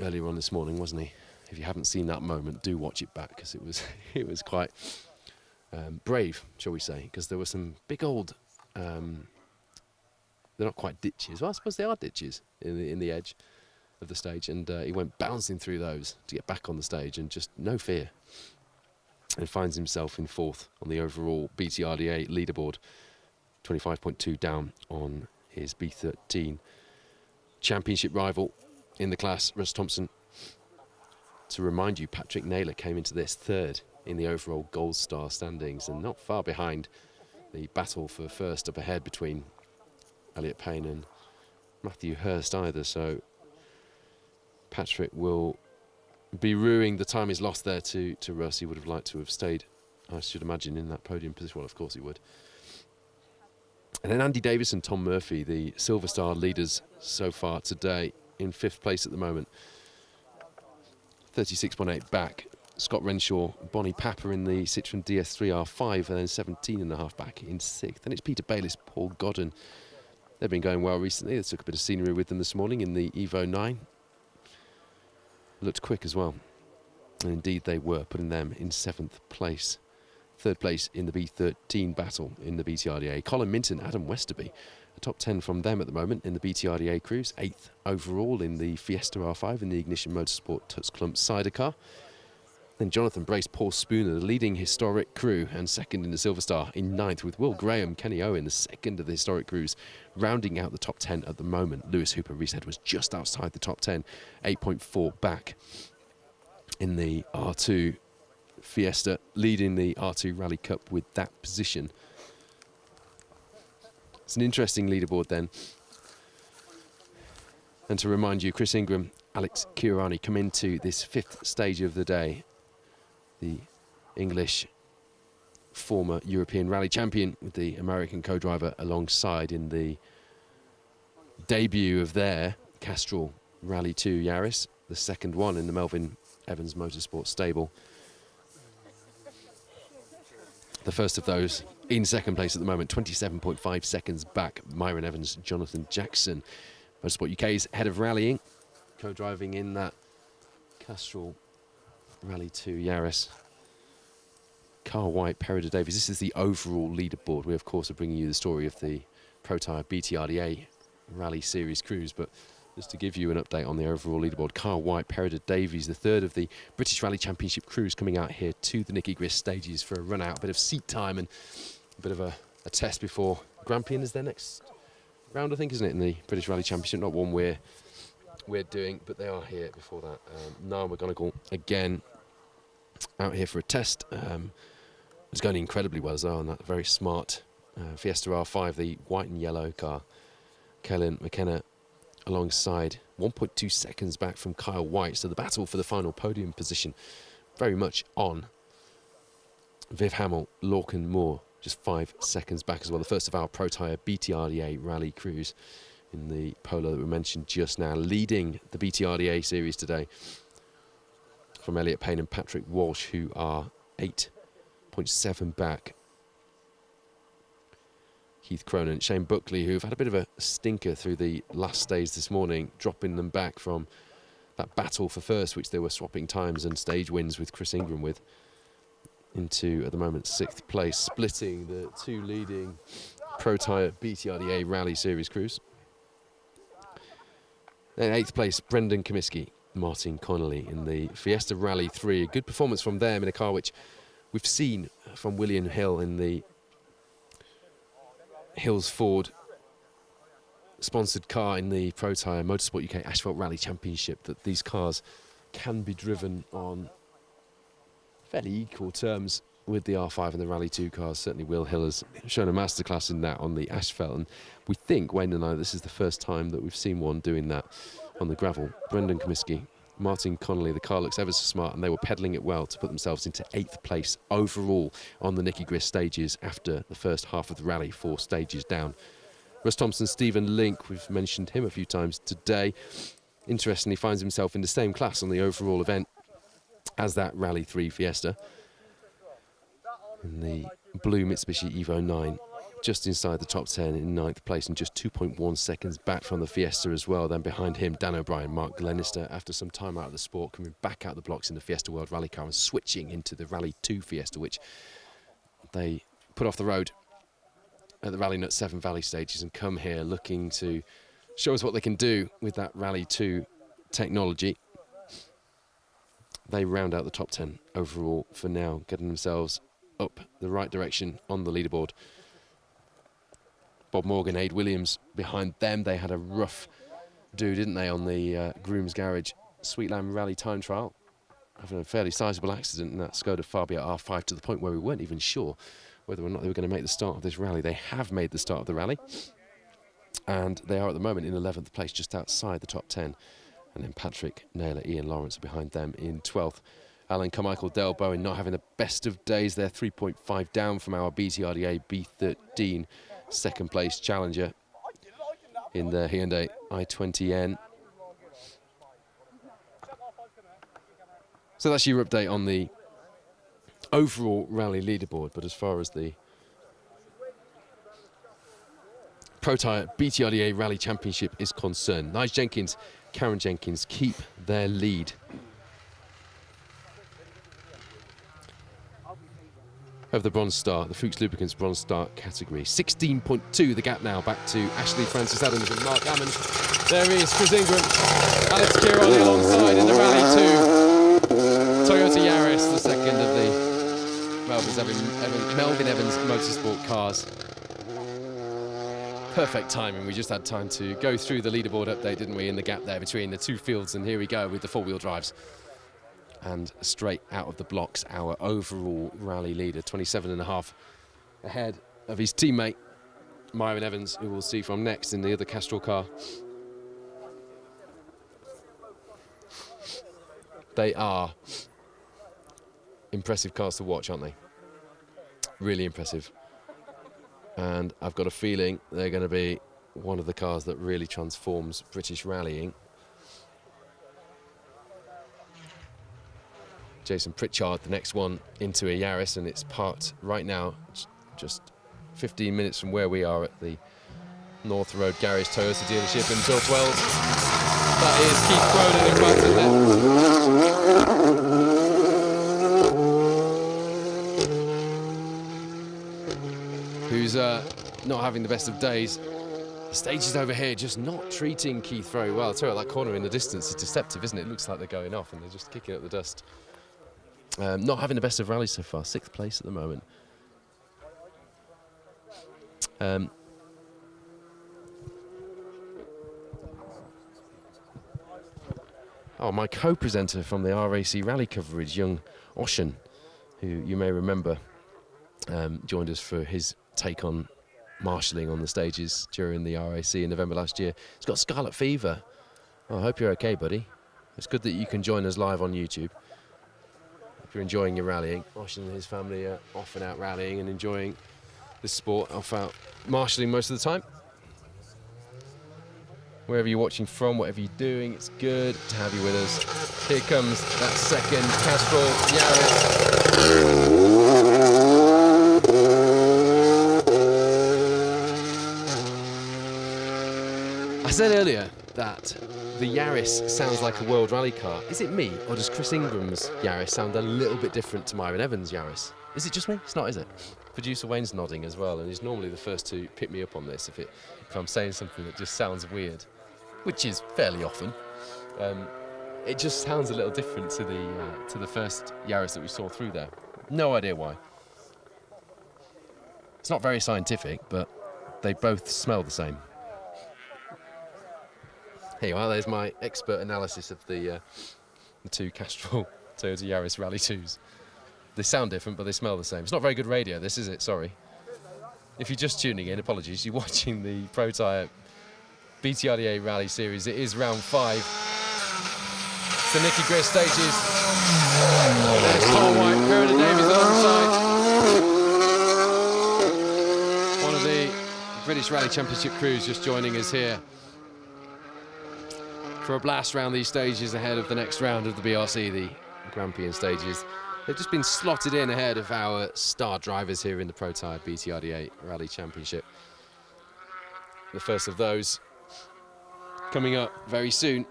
earlier on this morning, wasn't he? If you haven't seen that moment, do watch it back, because it was it was quite brave, shall we say, because there were some big old, they're not quite ditches, well I suppose they are ditches in the edge of the stage, and he went bouncing through those to get back on the stage, and just no fear, and finds himself in fourth on the overall BTRDA leaderboard, 25.2 down on his B13 championship rival in the class, Russ Thompson. To remind you, Patrick Naylor came into this third in the overall Gold Star standings, and not far behind the battle for first up ahead between Elliot Payne and Matthew Hurst either. So Patrick will be rueing the time he's lost there to Russ. He would have liked to have stayed, I should imagine, in that podium position. Well, of course he would. And then Andy Davis and Tom Murphy, the Silver Star leaders so far today, in fifth place at the moment. 36.8 back. Scott Renshaw, Bonnie Papper in the Citroen DS3R5, and then 17.5 back in sixth. And it's Peter Bayliss, Paul Godden. They've been going well recently. They took a bit of scenery with them this morning in the Evo 9. Looked quick as well. And indeed they were, putting them in seventh place. Third place in the B13 battle in the BTRDA. Colin Minton, Adam Westerby, a top 10 from them at the moment in the BTRDA crews. 8th overall in the Fiesta R5 in the Ignition Motorsport Tuts Clump Cider car. Then Jonathan Brace, Paul Spooner, the leading historic crew, and second in the Silver Star in 9th, with Will Graham, Kenny Owen, the second of the historic crews, rounding out the top 10 at the moment. Lewis Hooper, Reese Edwards, just outside the top 10, 8.4 back in the R2 Fiesta, leading the R2 Rally Cup with that position. It's an interesting leaderboard then. And to remind you, Chris Ingram, Alex Kiurani come into this fifth stage of the day. The English former European rally champion with the American co-driver alongside in the debut of their Castrol Rally 2 Yaris, the second one in the Melvin Evans Motorsport stable. The first of those in second place at the moment, 27.5 seconds back. Myron Evans, Jonathan Jackson, Motorsport UK's head of rallying, co-driving in that Castrol Rally 2 Yaris. Carl White, Perida Davies. This is the overall leaderboard. We, of course, are bringing you the story of the Protyre BTRDA Rally Series crews, but just to give you an update on the overall leaderboard, Carl White, Perida Davies, the third of the British Rally Championship crews, coming out here to the Nicky Grist stages for a run out, a bit of seat time and a bit of a test before Grampian is their next round, I think, isn't it, in the British Rally Championship? Not one we're doing, but they are here before that. Niall McGonigal again out here for a test. It's going incredibly well as well on that very smart Fiesta R5, the white and yellow car. Kaelin McKenna alongside, 1.2 seconds back from Kyle White, so the battle for the final podium position very much on. Viv Hamill, Lorcan Moore, just 5 seconds back as well. The first of our Protyre BTRDA rally crews in the polo that we mentioned just now, leading the BTRDA series today from Elliot Payne and Patrick Walsh, who are 8.7 back. Keith Cronin, Shane Buckley, who've had a bit of a stinker through the last stage this morning, dropping them back from that battle for first, which they were swapping times and stage wins with Chris Ingram with, into, at the moment, 6th place, splitting the two leading Protyre BTRDA Rally Series crews. Then 8th place, Brendan Comiskey, Martin Connolly in the Fiesta Rally 3. A good performance from them in a car which we've seen from William Hill in the Hills Ford sponsored car in the Protyre Motorsport UK Asphalt Rally Championship, that these cars can be driven on fairly equal terms with the R5 and the Rally 2 cars. Certainly Will Hill has shown a masterclass in that on the asphalt, and we think, Wayne and I, this is the first time that we've seen one doing that on the gravel. Brendan Comiskey, Martin Connolly, the car looks ever so smart, and they were pedalling it well to put themselves into 8th place overall on the Nicky Grist stages after the first half of the rally, 4 stages down. Russ Thompson, Stephen Link, we've mentioned him a few times today, interestingly finds himself in the same class on the overall event as that Rally 3 Fiesta in the blue Mitsubishi Evo 9. just inside the top 10 in 9th place and just 2.1 seconds back from the Fiesta as well. Then behind him, Dan O'Brien, Mark Glenister, after some time out of the sport, coming back out the blocks in the Fiesta World Rally Car and switching into the Rally 2 Fiesta, which they put off the road at the Rally Nut 7 Valley stages and come here looking to show us what they can do with that Rally 2 technology. They round out the top 10 overall for now, getting themselves up the right direction on the leaderboard. Bob Morgan, Aid Williams behind them. They had a rough do, didn't they, on the Groom's Garage Sweet Lamb Rally time trial, having a fairly sizable accident in that Skoda Fabia R5 to the point where we weren't even sure whether or not they were going to make the start of this rally. They have made the start of the rally, and they are at the moment in 11th place, just outside the top 10. And then Patrick Naylor, Ian Lawrence are behind them in 12th. Alan Carmichael, Dale Bowen not having the best of days. They're 3.5 down from our BTRDA B13 second place challenger in the Hyundai i20N. So that's your update on the overall rally leaderboard. But as far as the Protyre BTRDA Rally Championship is concerned, Nige Jenkins, Karen Jenkins keep their lead. Of the Bronze Star, the Fuchs Lubricants Bronze Star category. 16.2 the gap now, back to Ashley Francis Adams and Mark Hammond. There he is, Chris Ingram, Alex Kirali alongside in the Rally 2. Toyota Yaris, the second of the Melvin Evans Motorsport cars. Perfect timing, we just had time to go through the leaderboard update, didn't we, in the gap there between the two fields, and here we go with the four-wheel drives. And straight out of the blocks, our overall rally leader, 27.5 ahead of his teammate, Myron Evans, who we'll see from next in the other Castrol car. They are impressive cars to watch, aren't they? Really impressive. And I've got a feeling they're going to be one of the cars that really transforms British rallying. Jason Pritchard, the next one, into a Yaris, and it's parked right now, just 15 minutes from where we are at the North Road Garage Toyota dealership in Bill Wells. That is Keith Cronin in front of it. Who's not having the best of days. The stage is over here, just not treating Keith very well. I tell you what, that corner in the distance is deceptive, isn't it? It looks like they're going off and they're just kicking up the dust. Not having the best of rallies so far, 6th place at the moment. Oh, my co-presenter from the RAC rally coverage, young Oshin, who you may remember, joined us for his take on marshalling on the stages during the RAC in November last year. He's got scarlet fever. Oh, I hope you're okay, buddy. It's good that you can join us live on YouTube. If you're enjoying your rallying, Oshin and his family are off and out rallying and enjoying this sport, off out marshalling most of the time. Wherever you're watching from, whatever you're doing, it's good to have you with us. Here comes that second Castrol Yaris. I said earlier that the Yaris sounds like a World Rally car. Is it me, or does Chris Ingram's Yaris sound a little bit different to Myron Evans' Yaris? Is it just me? It's not, is it? Producer Wayne's nodding as well, and he's normally the first to pick me up on this if I'm saying something that just sounds weird, which is fairly often. It just sounds a little different to the first Yaris that we saw through there. No idea why. It's not very scientific, but they both smell the same. Here you are, there's my expert analysis of the two Castrol Toyota Yaris Rally 2s. They sound different, but they smell the same. It's not very good radio, this, is it? Sorry. If you're just tuning in, apologies. You're watching the Protyre BTRDA Rally Series. It is round 5. It's the Nicky Grist stages. There's Tom White, Perrin and Davies alongside. One of the British Rally Championship crews just joining us here for a blast round these stages ahead of the next round of the BRC, the Grampian stages. They've just been slotted in ahead of our star drivers here in the Protyre BTRDA Rally Championship. The first of those coming up very soon.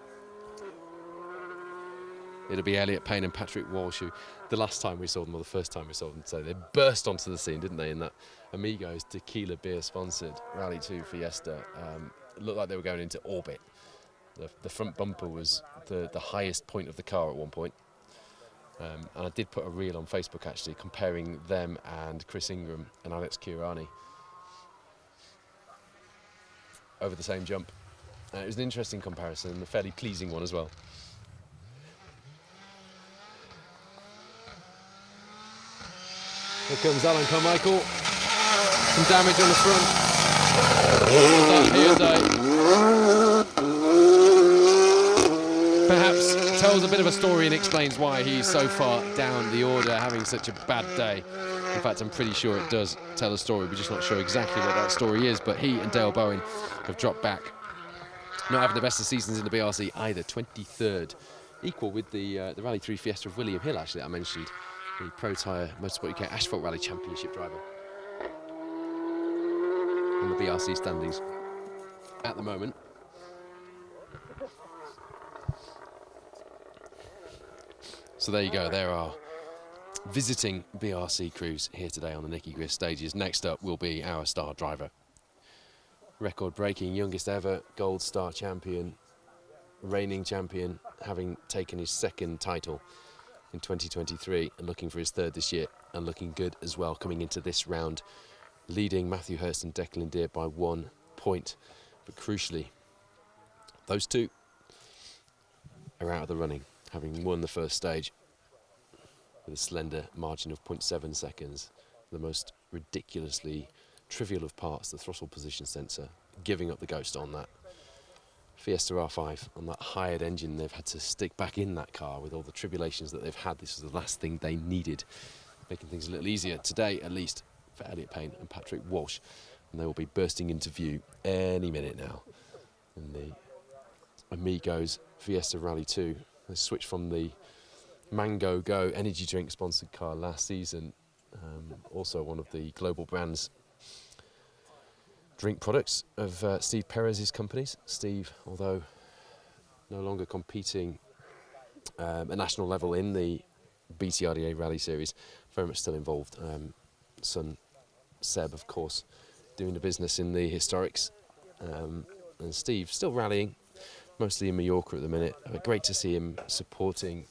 It'll be Elliot Payne and Patrick Walsh, who the last time we saw them, or the first time we saw them today, they burst onto the scene, didn't they, in that Amigos tequila beer sponsored Rally 2 Fiesta. It looked like they were going into orbit. The front bumper was the highest point of the car at one point. And I did put a reel on Facebook actually comparing them and Chris Ingram and Alex Kirani over the same jump. It was an interesting comparison and a fairly pleasing one as well. Here comes Alan Carmichael. Some damage on the front. Perhaps tells a bit of a story and explains why he's so far down the order, having such a bad day. In fact, I'm pretty sure it does tell a story. We're just not sure exactly what that story is, but he and Dale Bowen have dropped back. Not having the best of seasons in the BRC either. 23rd, equal with the Rally 3 Fiesta of William Hill, actually, that I mentioned. The Protyre Motorsport UK Asphalt Rally Championship driver on the BRC standings at the moment. So there you go, there are visiting BRC crews here today on the Nicky Grist stages. Next up will be our star driver. Record-breaking, youngest ever Gold Star champion, reigning champion, having taken his second title in 2023 and looking for his third this year, and looking good as well coming into this round, leading Matthew Hurst and Declan Deere by 1 point. But crucially, those two are out of the running, having won the first stage with a slender margin of 0.7 seconds. The most ridiculously trivial of parts, the throttle position sensor, giving up the ghost on that Fiesta R5, on that hired engine. They've had to stick back in that car with all the tribulations that they've had. This was the last thing they needed, making things a little easier today, at least for Elliot Payne and Patrick Walsh. And they will be bursting into view any minute now in the Amigos Fiesta Rally 2. They switched from the Mango Go energy drink sponsored car last season, also one of the global brands drink products of Steve Perez's companies. Steve, although no longer competing at national level in the BTRDA Rally Series, very much still involved. Son Seb, of course, doing the business in the historics, and Steve still rallying, mostly in Mallorca at the minute. But great to see him supporting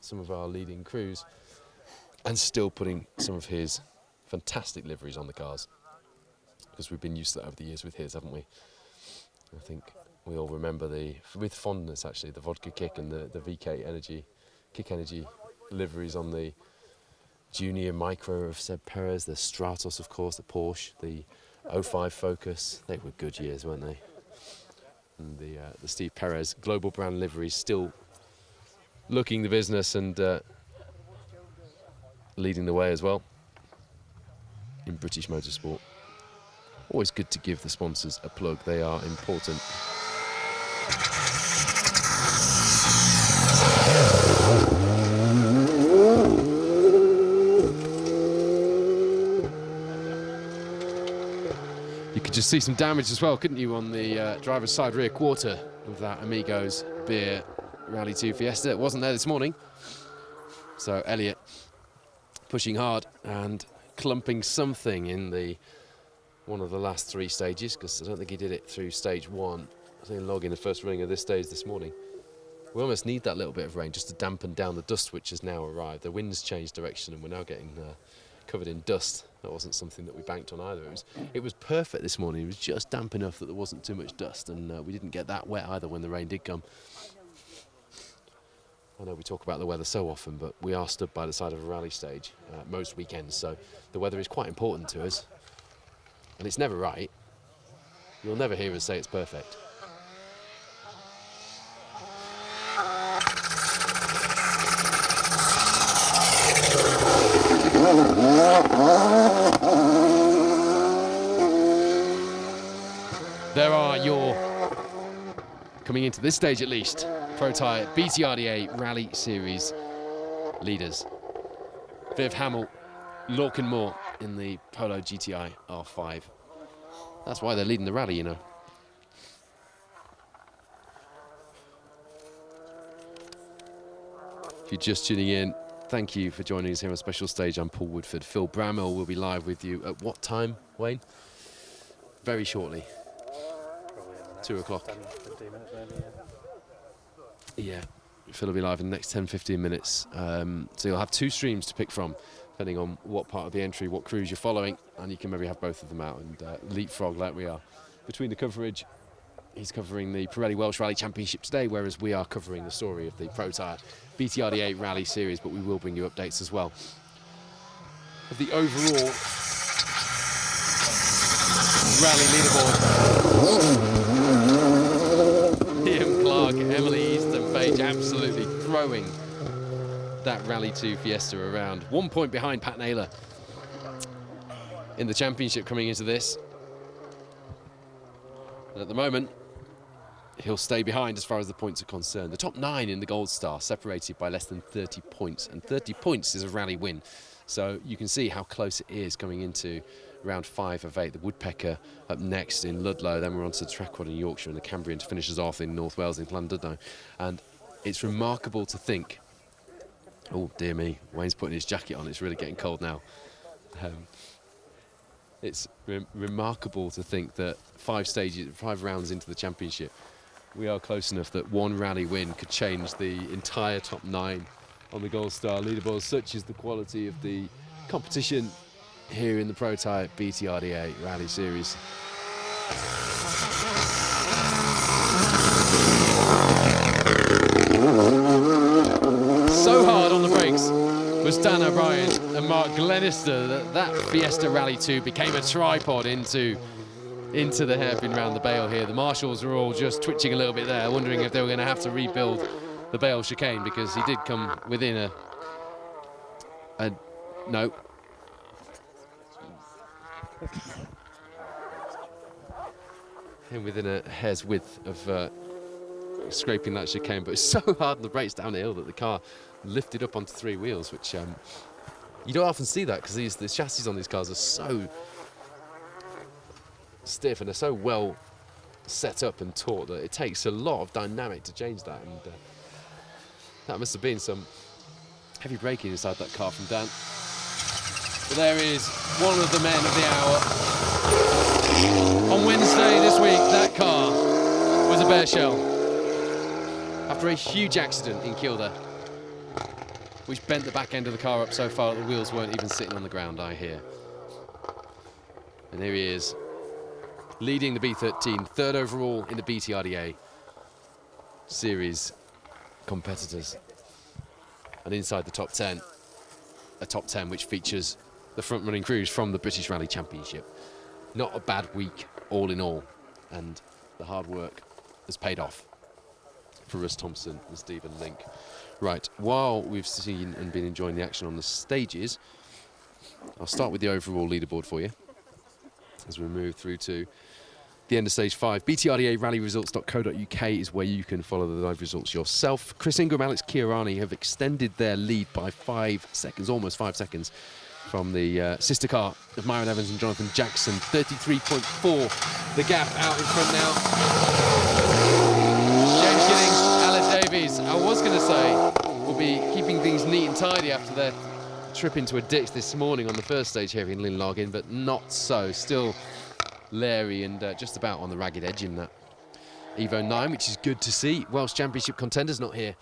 some of our leading crews and still putting some of his fantastic liveries on the cars, because we've been used to that over the years with his, haven't we? I think we all remember with fondness actually, the Vodka Kick and the VK Energy, Kick Energy liveries on the Junior Micro of Seb Perez, the Stratos, of course, the Porsche, the 05 Focus. They were good years, weren't they? And the Steve Perez global brand liveries still looking the business and leading the way as well in British motorsport. Always good to give the sponsors a plug, they are important. You could just see some damage as well, couldn't you, on the driver's side rear quarter of that Amigos Beer Rally 2 Fiesta. It wasn't there this morning. So Elliot pushing hard and clumping something in one of the last 3 stages, because I don't think he did it through stage 1. I think log in the first running of this stage this morning. We almost need that little bit of rain just to dampen down the dust which has now arrived. The wind's changed direction and we're now getting covered in dust. That wasn't something that we banked on either. It was perfect this morning. It was just damp enough that there wasn't too much dust, and we didn't get that wet either when the rain did come. I know we talk about the weather so often, but we are stood by the side of a rally stage most weekends, so the weather is quite important to us. And it's never right. You'll never hear us say it's perfect. There are your, coming into this stage at least, Protyre BTRDA Rally Series leaders. Viv Hamill, Lorcan Moore in the Polo GTI R5. That's why they're leading the rally, you know. If you're just tuning in, thank you for joining us here on Special Stage. I'm Paul Woodford. Phil Bramwell will be live with you at what time, Wayne? Very shortly. Probably in the next 2 o'clock. 10, 15 minutes maybe, Yeah, Phil will be live in the next 10-15 minutes. So you'll have 2 streams to pick from, depending on what part of the entry, what crews you're following, and you can maybe have both of them out and leapfrog like we are. Between the coverage, he's covering the Pirelli Welsh Rally Championship today, whereas we are covering the story of the Protyre BTRDA Rally Series, but we will bring you updates as well of the overall rally leaderboard. Liam Clark, Emily Easton Page absolutely throwing that Rally 2 Fiesta around. 1 point behind Pat Naylor in the championship coming into this. And at the moment, he'll stay behind as far as the points are concerned. The top 9 in the Gold Star separated by less than 30 points, and 30 points is a rally win. So you can see how close it is coming into round 5 of 8. The Woodpecker up next in Ludlow, then we're on to the Treckwad in Yorkshire and the Cambrian to finish us off in North Wales in Llandudno. And it's remarkable to think, oh dear me, Wayne's putting his jacket on, it's really getting cold now. It's remarkable to think that 5 rounds into the championship, we are close enough that 1 rally win could change the entire top 9 on the Gold Star leaderboard. Such is the quality of the competition here in the Protyre BTRDA Rally Series. So hard on the brakes was Dan O'Brien and Mark Glenister that Fiesta Rally 2 became a tripod into the hairpin round the Bale here. The marshals are all just twitching a little bit there, wondering if they were going to have to rebuild the Bale chicane, because he did come within a no. And within a hair's width of scraping that chicane, but it's so hard on the brakes down the hill that the car lifted up onto 3 wheels, which you don't often see that, because the chassis on these cars are so stiff and they're so well set up and taut that it takes a lot of dynamic to change that, and that must have been some heavy braking inside that car from Dan. But there is one of the men of the hour. On Wednesday this week, that car was a bare shell after a huge accident in Kielder, which bent the back end of the car up so far that the wheels weren't even sitting on the ground, I hear. And here he is, leading the B13, 3rd overall in the BTRDA series competitors. And inside the top 10, a top 10 which features the front-running crews from the British Rally Championship. Not a bad week, all in all, and the hard work has paid off for Russ Thompson and Stephen Link. Right, while we've seen and been enjoying the action on the stages, I'll start with the overall leaderboard for you as we move through to the end of stage 5. BTRDA-rallyresults.co.uk is where you can follow the live results yourself. Chris Ingram, Alex Chiarani have extended their lead by 5 seconds, almost 5 seconds, from the sister car of Myron Evans and Jonathan Jackson. 33.4, the gap out in front now. James Giddings, Alan Davies, I was going to say, will be keeping things neat and tidy after their trip into a ditch this morning on the first stage here in Lynlogin, but not so. Still Larry and just about on the ragged edge in that Evo 9, which is good to see. Welsh Championship contenders not here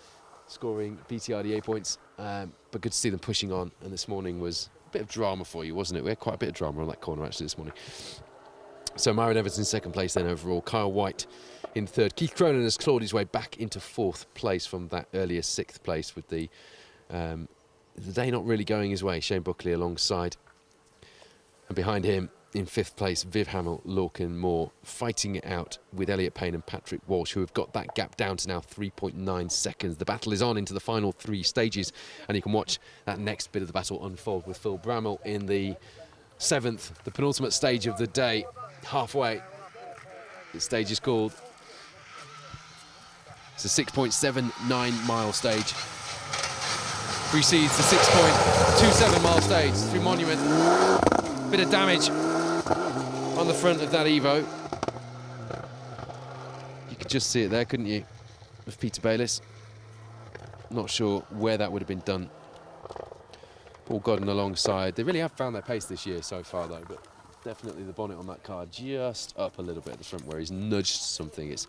scoring BTRDA points, but good to see them pushing on. And this morning was a bit of drama for you, wasn't it? We had quite a bit of drama on that corner actually this morning. So Myron Evans in 2nd place then overall, Kyle White in 3rd. Keith Cronin has clawed his way back into 4th place from that earlier 6th place, with the day not really going his way. Shane Buckley alongside, and behind him in 5th place, Viv Hamill, Lorcan Moore, fighting it out with Elliot Payne and Patrick Walsh, who have got that gap down to now 3.9 seconds. The battle is on into the final 3 stages, and you can watch that next bit of the battle unfold with Phil Bramwell in the 7th, the penultimate stage of the day, halfway. The stage is called, it's a 6.79 mile stage. precedes the 6.27 mile stage through Monument. Bit of damage on the front of that Evo. You could just see it there, couldn't you, of Peter Bayliss. Not sure where that would have been done. Paul Godden alongside. They really have found their pace this year so far, though, but definitely the bonnet on that car just up a little bit at the front where he's nudged something. It's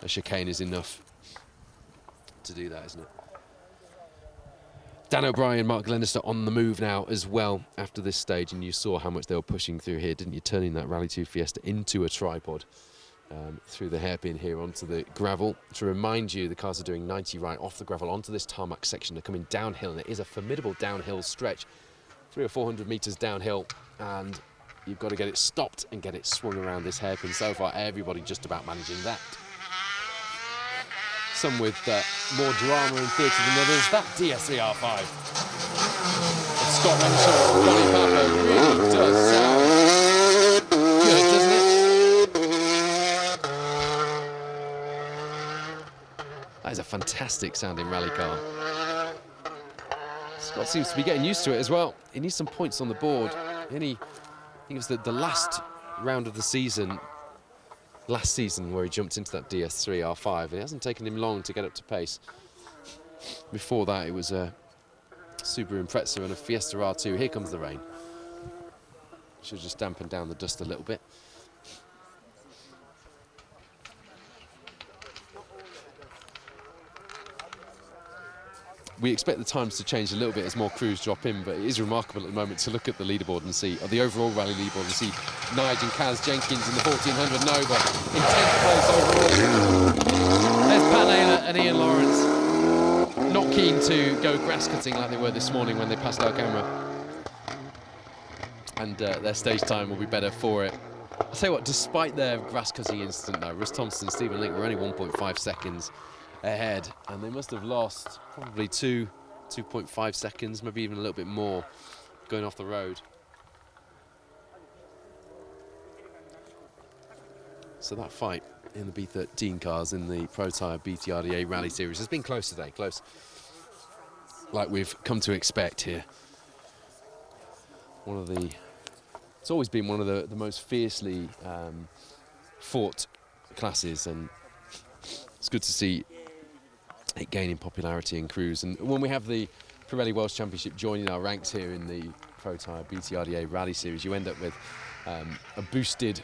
a chicane is enough to do that, isn't it? Dan O'Brien, Mark Glenister on the move now as well after this stage, and you saw how much they were pushing through here, didn't you? Turning that Rally 2 Fiesta into a tripod through the hairpin here onto the gravel. To remind you, the cars are doing 90 right off the gravel onto this tarmac section. They're coming downhill, and it is a formidable downhill stretch, 300 or 400 metres downhill, and you've got to get it stopped and get it swung around this hairpin. So far, everybody just about managing that. Some with more drama and theatre than others. That DS3R5 of Scott Renshaw and Johnny Papa really does sound good, doesn't it? That is a fantastic sounding rally car. Scott seems to be getting used to it as well. He needs some points on the board. I think it was the last round of the season, last season, where he jumped into that DS3 R5. It hasn't taken him long to get up to pace. Before that, it was a Subaru Impreza and a Fiesta R2. Here comes the rain. Should just dampen down the dust a little bit. We expect the times to change a little bit as more crews drop in, but it is remarkable at the moment to look at the leaderboard and see, or the overall rally leaderboard, and see Nige and Kaz Jenkins in the 1400 Nova in 10th place overall. There's Pat Naylor and Ian Lawrence, not keen to go grass cutting like they were this morning when they passed our camera. And their stage time will be better for it. I'll tell you what, despite their grass cutting incident though, Russ Thompson and Stephen Link were only 1.5 seconds ahead, and they must have lost probably 2.5 seconds, maybe even a little bit more, going off the road. So that fight in the B13 cars in the Protyre BTRDA Rally Series has been close today, close, like we've come to expect here. It's always been one of the most fiercely fought classes, and it's good to see it gaining popularity in crews. And when we have the Pirelli World Championship joining our ranks here in the Protyre BTRDA Rally Series, you end up with a boosted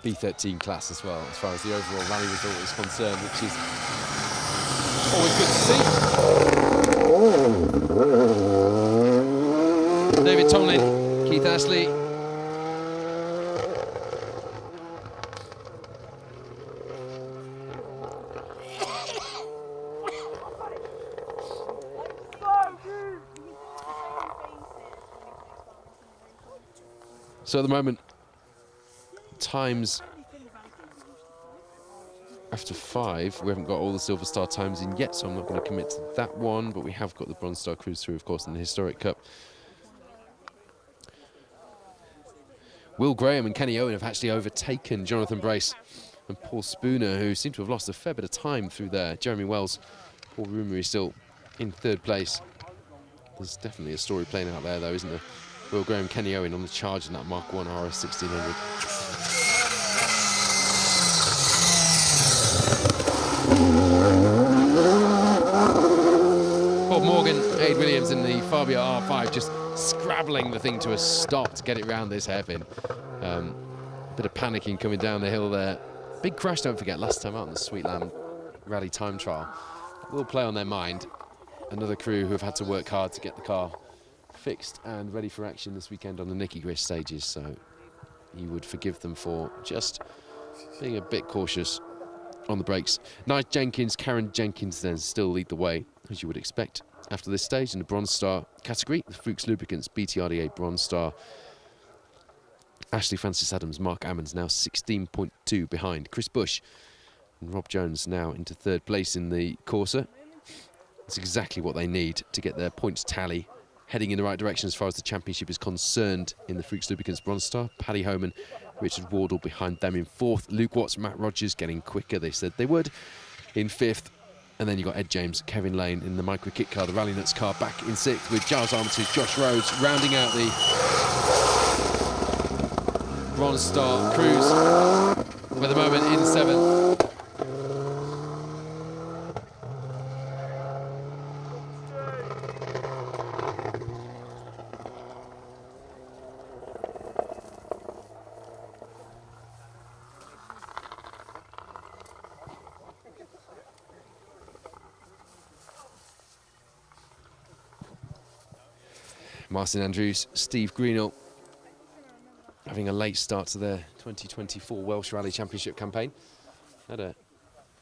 B13 class as well, as far as the overall rally result is concerned, which is always good to see. David Tomlin, Keith Ashley. So at the moment, times after 5, we haven't got all the Silver Star times in yet, so I'm not going to commit to that one, but we have got the Bronze Star crews through, of course, in the Historic Cup. Will Graham and Kenny Owen have actually overtaken Jonathan Brace and Paul Spooner, who seem to have lost a fair bit of time through there. Jeremy Wells, Paul Rumer is still in 3rd place. There's definitely a story playing out there, though, isn't there? Will Graham, Kenny Owen on the charge in that Mark 1 RS 1600. Bob Morgan, Aid Williams in the Fabia R5 just scrabbling the thing to a stop to get it round this hairpin. Bit of panicking coming down the hill there. Big crash, don't forget, last time out in the Sweetland Rally time trial. Will play on their mind. Another crew who have had to work hard to get the car fixed and ready for action this weekend on the Nicky Grist stages, so you would forgive them for just being a bit cautious on the brakes. Nige Jenkins, Karen Jenkins then still lead the way, as you would expect, after this stage in the Bronze Star category. The Fuchs Lubricants BTRDA Bronze Star. Ashley Francis Adams, Mark Ammons now 16.2 behind. Chris Bush and Rob Jones now into 3rd place in the Corsa. It's exactly what they need to get their points tally heading in the right direction as far as the championship is concerned in the Fuchs Lubricants Bronze Star. Paddy Homan, Richard Wardle behind them in 4th. Luke Watts, Matt Rogers getting quicker, they said they would, in 5th. And then you've got Ed James, Kevin Lane in the Micro Kit car, the Rally Nuts car, back in 6th with Giles Armitage, Josh Rhodes rounding out the Bronze Star Cruise with a moment in 7th. Martin Andrews, Steve Greenall having a late start to their 2024 Welsh Rally Championship campaign. Had a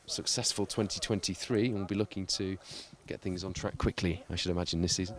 successful 2023 and will be looking to get things on track quickly, I should imagine, this season.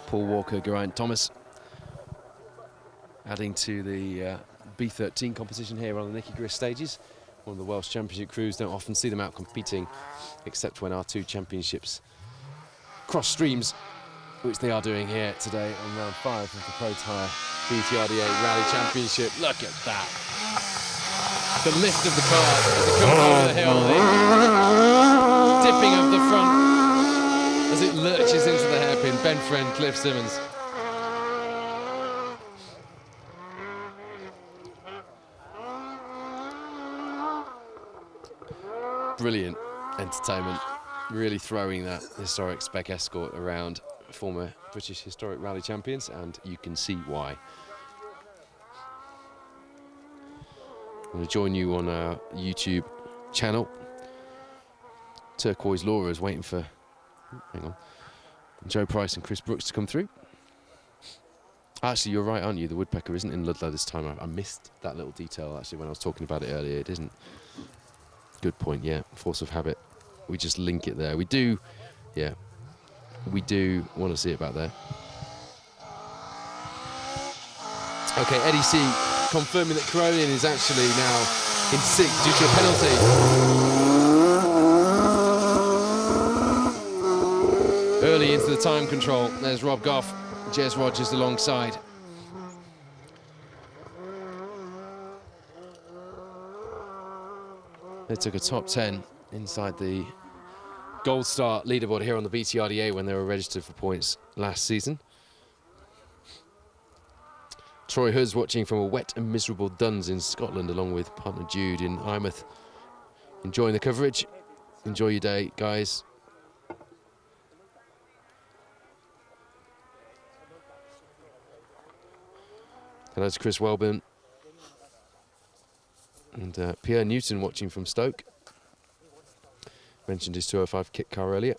Paul Walker, Geraint Thomas adding to the B13 competition here on the Nicky Grist stages. One of the Welsh Championship crews, don't often see them out competing except when R2 Championships cross streams, which they are doing here today on round 5 of the Protyre BTRDA Rally Championship. Look at that. The lift of the car as it comes over the hill, the dipping of the front as it lurches into the hairpin. Ben Friend, Cliff Simmons. Brilliant entertainment, really throwing that historic spec escort around former British Historic Rally champions, and you can see why. I'm going to join you on our YouTube channel. Turquoise Laura is waiting for, hang on, Joe Price and Chris Brooks to come through. Actually, you're right, aren't you? The woodpecker isn't in Ludlow this time. I missed that little detail, actually, when I was talking about it earlier. It isn't. Good point, yeah. Force of habit. We just link it there. We do, yeah. We do want to see it back there. OK, Eddie C confirming that Carolian is actually now in 6th due to a penalty. Early into the time control. There's Rob Goff, Jez Rogers alongside. They took a top 10 inside the Gold Star leaderboard here on the BTRDA when they were registered for points last season. Troy Hood's watching from a wet and miserable Duns in Scotland, along with partner Jude in Eyemouth. Enjoying the coverage. Enjoy your day, guys. Hello to Chris Welburn. And Pierre Newton watching from Stoke. Mentioned his 205 kit car earlier.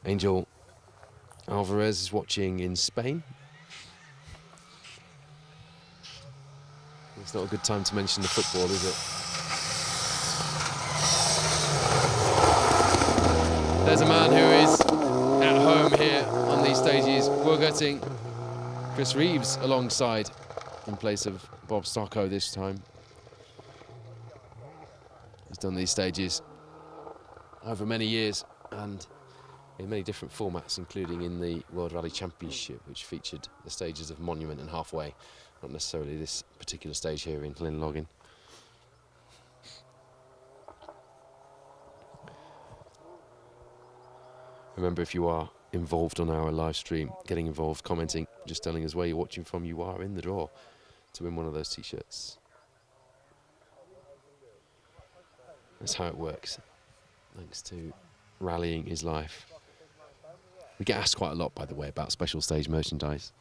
Angel Alvarez is watching in Spain. It's not a good time to mention the football, is it? There's a man who is at home here on these stages, Wargutting. Chris Reeves alongside in place of Bob Stocko this time. He's done these stages over many years and in many different formats, including in the World Rally Championship, which featured the stages of Monument and Halfway, not necessarily this particular stage here in Glenlogin. Remember, if you are involved on our live stream, getting involved, commenting, just telling us where you're watching from, you are in the draw to win one of those t-shirts. That's how it works. Thanks to Rallying is Life. We get asked quite a lot, by the way, about special stage merchandise.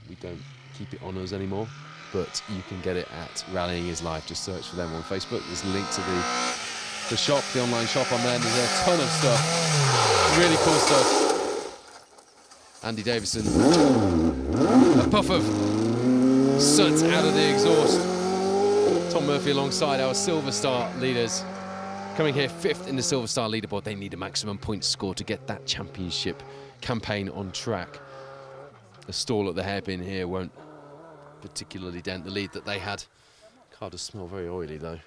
We don't keep it on us anymore, but you can get it at Rallying is Live. Just search for them on Facebook. There's a link to the shop, the online shop on there, and there's a ton of stuff. Really cool stuff. Andy Davison. A puff of soot out of the exhaust. Tom Murphy alongside our Silver Star leaders. Coming here 5th in the Silver Star leaderboard. They need a maximum points score to get that championship campaign on track. A stall at the hairpin here won't particularly dent the lead that they had. Car does smell very oily though.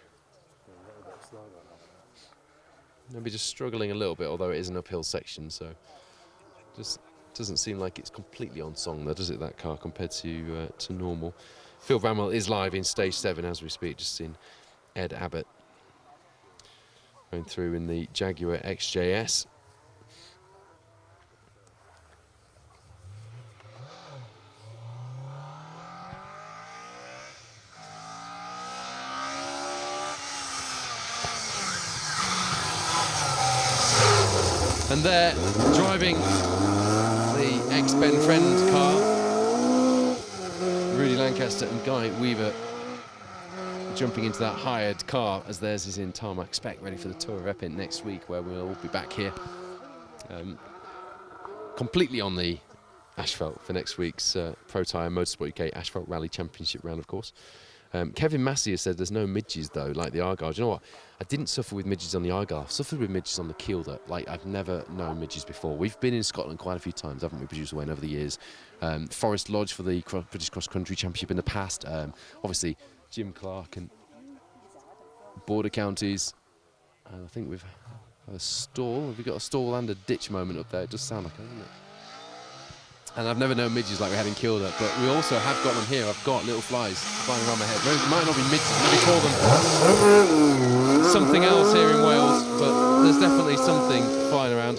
Maybe just struggling a little bit, although it is an uphill section, so just doesn't seem like it's completely on song though, does it, that car, compared to normal. Phil Bramwell is live in stage 7 as we speak, just seen Ed Abbott going through in the Jaguar XJS. And there, driving the ex-Ben Friend car, Rudy Lancaster and Guy Weaver jumping into that hired car as theirs is in tarmac spec, ready for the Tour of Epping next week, where we'll all be back here completely on the asphalt for next week's Protyre Motorsport UK Asphalt Rally Championship round, of course. Kevin Massey has said there's no midges though, like the Argyle. Do you know what? I didn't suffer with midges on the Argyle. I've suffered with midges on the Kielder. Like, I've never known midges before. We've been in Scotland quite a few times, haven't we, Producer Wayne, over the years. Forest Lodge for the British Cross Country Championship in the past. Obviously, Jim Clark and Border Counties. And I think we've had a stall. Have we got a stall and a ditch moment up there? It does sound like it, doesn't it? And I've never known midges like we had in Kielder, but we also have got them here. I've got little flies flying around my head. It might not be midges, maybe call them something else here in Wales, but there's definitely something flying around.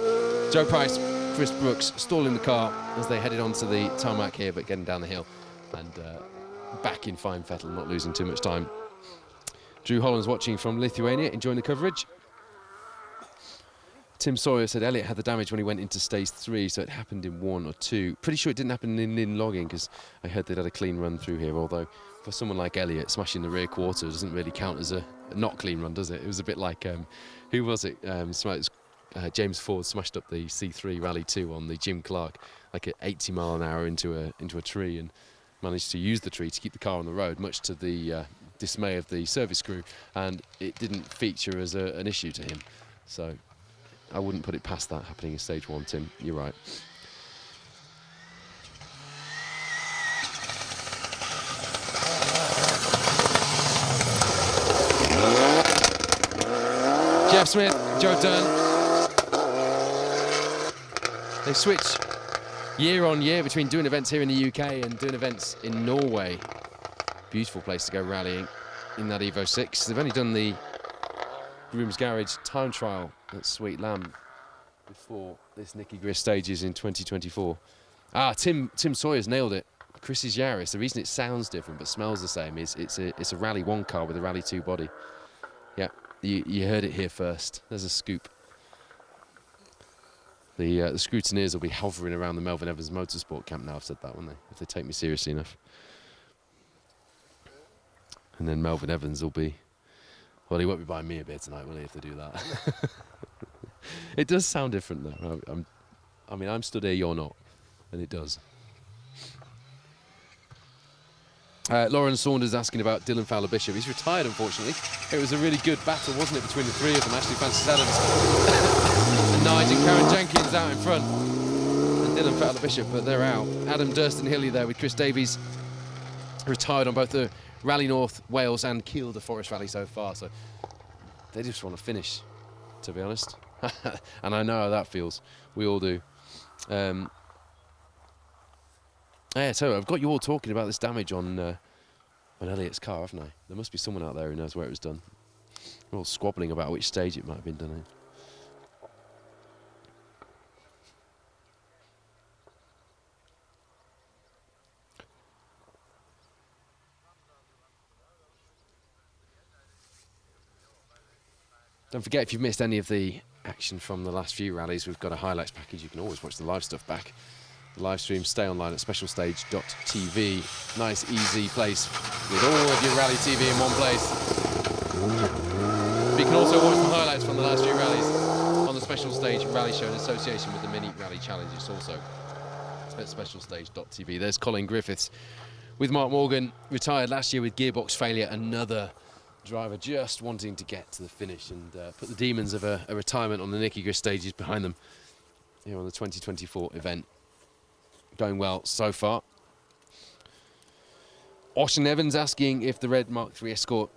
Joe Price, Chris Brooks stalling the car as they headed onto the tarmac here, but getting down the hill and back in fine fettle, not losing too much time. Drew Holland's watching from Lithuania, enjoying the coverage. Tim Sawyer said Elliott had the damage when he went into stage 3, so it happened in 1 or 2. Pretty sure it didn't happen in logging, because I heard they'd had a clean run through here, although for someone like Elliott, smashing the rear quarter doesn't really count as a not clean run, does it? It was a bit like, who was it? James Ford smashed up the C3 Rally 2 on the Jim Clark, like at 80 mile an hour into a tree, and managed to use the tree to keep the car on the road, much to the dismay of the service crew, and it didn't feature as an issue to him. So I wouldn't put it past that happening in stage 1, Tim. You're right. Jeff Smith, Joe Dern. They switch year on year between doing events here in the UK and doing events in Norway. Beautiful place to go rallying in that Evo 6. They've only done the Groom's Garage time trial at Sweet Lamb before this Nicky Grist stages in 2024. Tim Sawyer's nailed it. Chris's Yaris, the reason it sounds different but smells the same is it's a Rally 1 car with a Rally 2 body. Yeah, you heard it here first. There's a scoop. The scrutineers will be hovering around the Melvin Evans Motorsport camp now, I've said that, won't they? If they take me seriously enough. And then Melvin Evans will be, well, he won't be buying me a beer tonight, will he, if they do that? It does sound different though. I mean, I'm stood here, you're not, and it does. Lauren Saunders asking about Dylan Fowler-Bishop. He's retired, unfortunately. It was a really good battle, wasn't it, between the three of them? Ashley Francis Adams and Nigel Karen Jenkins out in front, and Dylan Fowler-Bishop, but they're out. Adam Durston-Hilly there with Chris Davies, retired on both the Rally North Wales and Kielder Forest Rally so far, so they just want to finish, to be honest. And I know how that feels. We all do. Yeah, so I've got you all talking about this damage on Elliott's car, haven't I? There must be someone out there who knows where it was done. We're all squabbling about which stage it might have been done in. Don't forget, if you've missed any of the action from the last few rallies. We've got a highlights package. You can always watch the live stuff back. The live stream, stay online at specialstage.tv. Nice, easy place with all of your rally TV in one place. But you can also watch the highlights from the last few rallies on the Special Stage Rally Show in association with the Mini Rally Challenge. It's also at specialstage.tv. There's Colin Griffiths with Mark Morgan, retired last year with gearbox failure. Another driver just wanting to get to the finish and put the demons of a retirement on the Nicky Grist stages behind them here on the 2024 event. Going well so far. Austin Evans asking if the red Mark III Escort,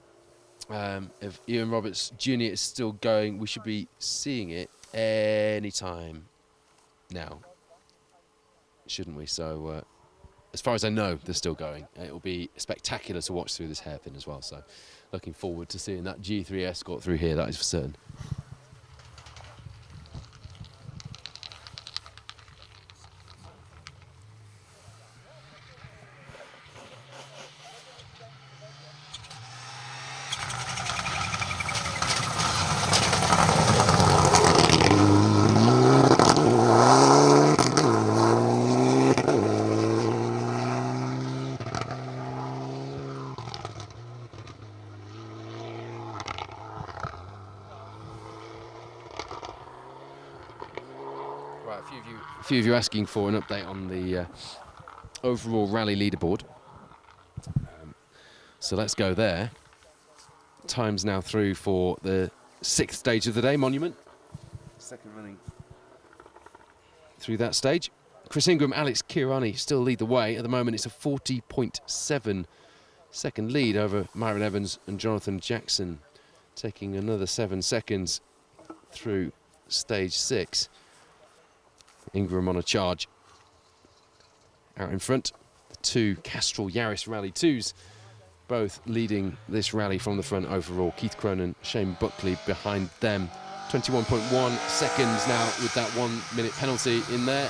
if Ian Roberts Jr. is still going. We should be seeing it anytime now, shouldn't we? So as far as I know, they're still going. It will be spectacular to watch through this hairpin as well. So looking forward to seeing that G3 Escort through here, that is for certain. A few of you asking for an update on the overall rally leaderboard. So let's go there. Time's now through for the 6th stage of the day, Monument. Second running through that stage. Chris Ingram, Alex Kirani still lead the way. At the moment, it's a 40.7 second lead over Myron Evans and Jonathan Jackson, taking another 7 seconds through stage 6. Ingram on a charge. Out in front, the two Castrol Yaris Rally 2s, both leading this rally from the front overall. Keith Cronin, Shane Buckley behind them. 21.1 seconds now with that 1 minute penalty in there.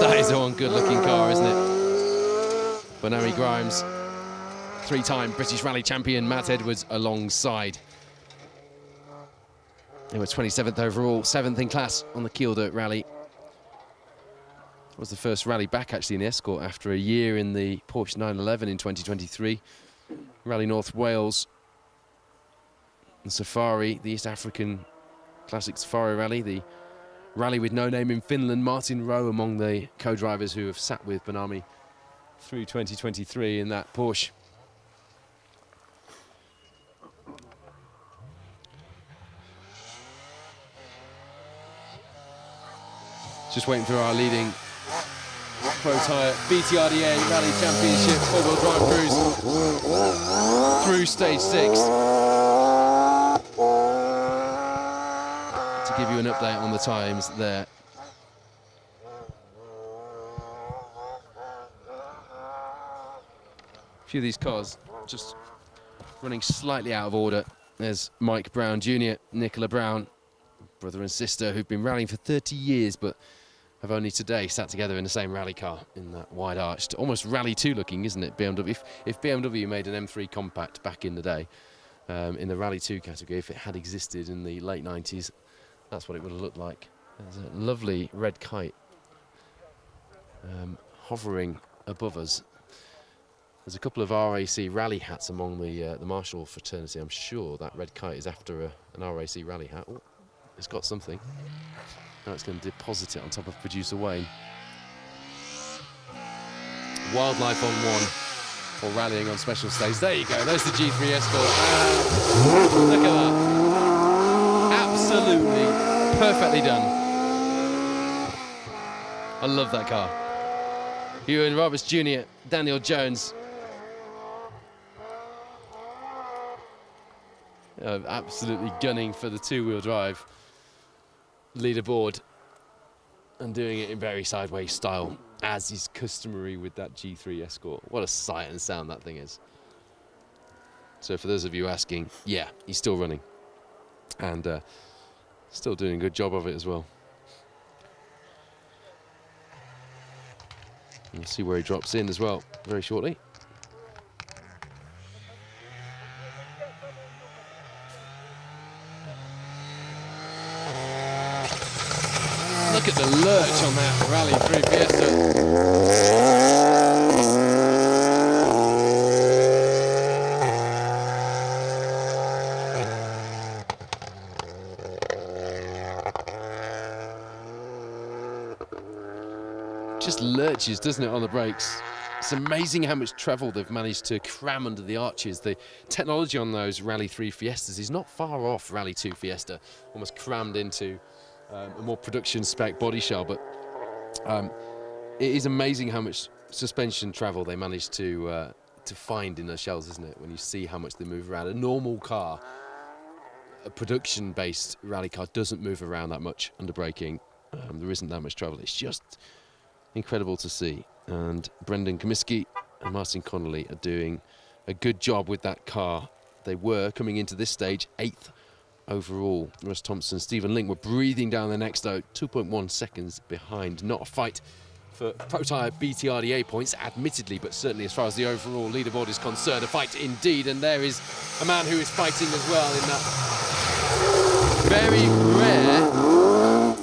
That is one good looking car, isn't it? Bonami Grimes, 3-time British Rally champion Matt Edwards alongside. They were 27th overall, 7th in class on the Kielder Rally. It was the first rally back actually in the Escort after a year in the Porsche 911 in 2023. Rally North Wales, the Safari, the East African Classic Safari Rally, the rally with no name in Finland. Martin Rowe among the co-drivers who have sat with Bonami through 2023 in that Porsche. Just waiting for our leading Protyre BTRDA Rally Championship 4-wheel drive cruise through stage 6. To give you an update on the times there. A few of these cars just running slightly out of order. There's Mike Brown Jr., Nicola Brown, brother and sister who've been rallying for 30 years but have only today sat together in the same rally car in that wide-arched, almost Rally 2 looking, isn't it, BMW? If BMW made an M3 compact back in the day, in the Rally 2 category, if it had existed in the late 90s, that's what it would have looked like. There's a lovely red kite hovering above us. There's a couple of RAC rally hats among the Marshall fraternity. I'm sure that red kite is after an RAC rally hat. Oh, it's got something. Now it's going to deposit it on top of producer Wayne. Wildlife on one for rallying on special stage. There you go, there's the G3 Escort. Look at that. Absolutely perfectly done. I love that car. Ewan Roberts Jr., Daniel Jones. Absolutely gunning for the two-wheel drive leaderboard and doing it in very sideways style, as is customary with that G3 Escort. What a sight and sound that thing is. So for those of you asking, yeah, he's still running and still doing a good job of it as well. We'll see where he drops in as well very shortly. 'Cause Look at the lurch on that Rally 3 Fiesta. Just lurches, doesn't it, on the brakes? It's amazing how much travel they've managed to cram under the arches. The technology on those Rally 3 Fiestas is not far off Rally 2 Fiesta, almost crammed into a more production spec body shell, but it is amazing how much suspension travel they managed to find in those shells, isn't it? When you see how much they move around. A normal car, a production-based rally car, doesn't move around that much under braking. There isn't that much travel. It's just incredible to see. And Brendan Comiskey and Martin Connolly are doing a good job with that car. They were, coming into this stage, 8th overall. Russ Thompson, Stephen Link were breathing down their necks though, 2.1 seconds behind. Not a fight for Protyre BTRDA points, admittedly, but certainly as far as the overall leaderboard is concerned, a fight indeed. And there is a man who is fighting as well in that very rare,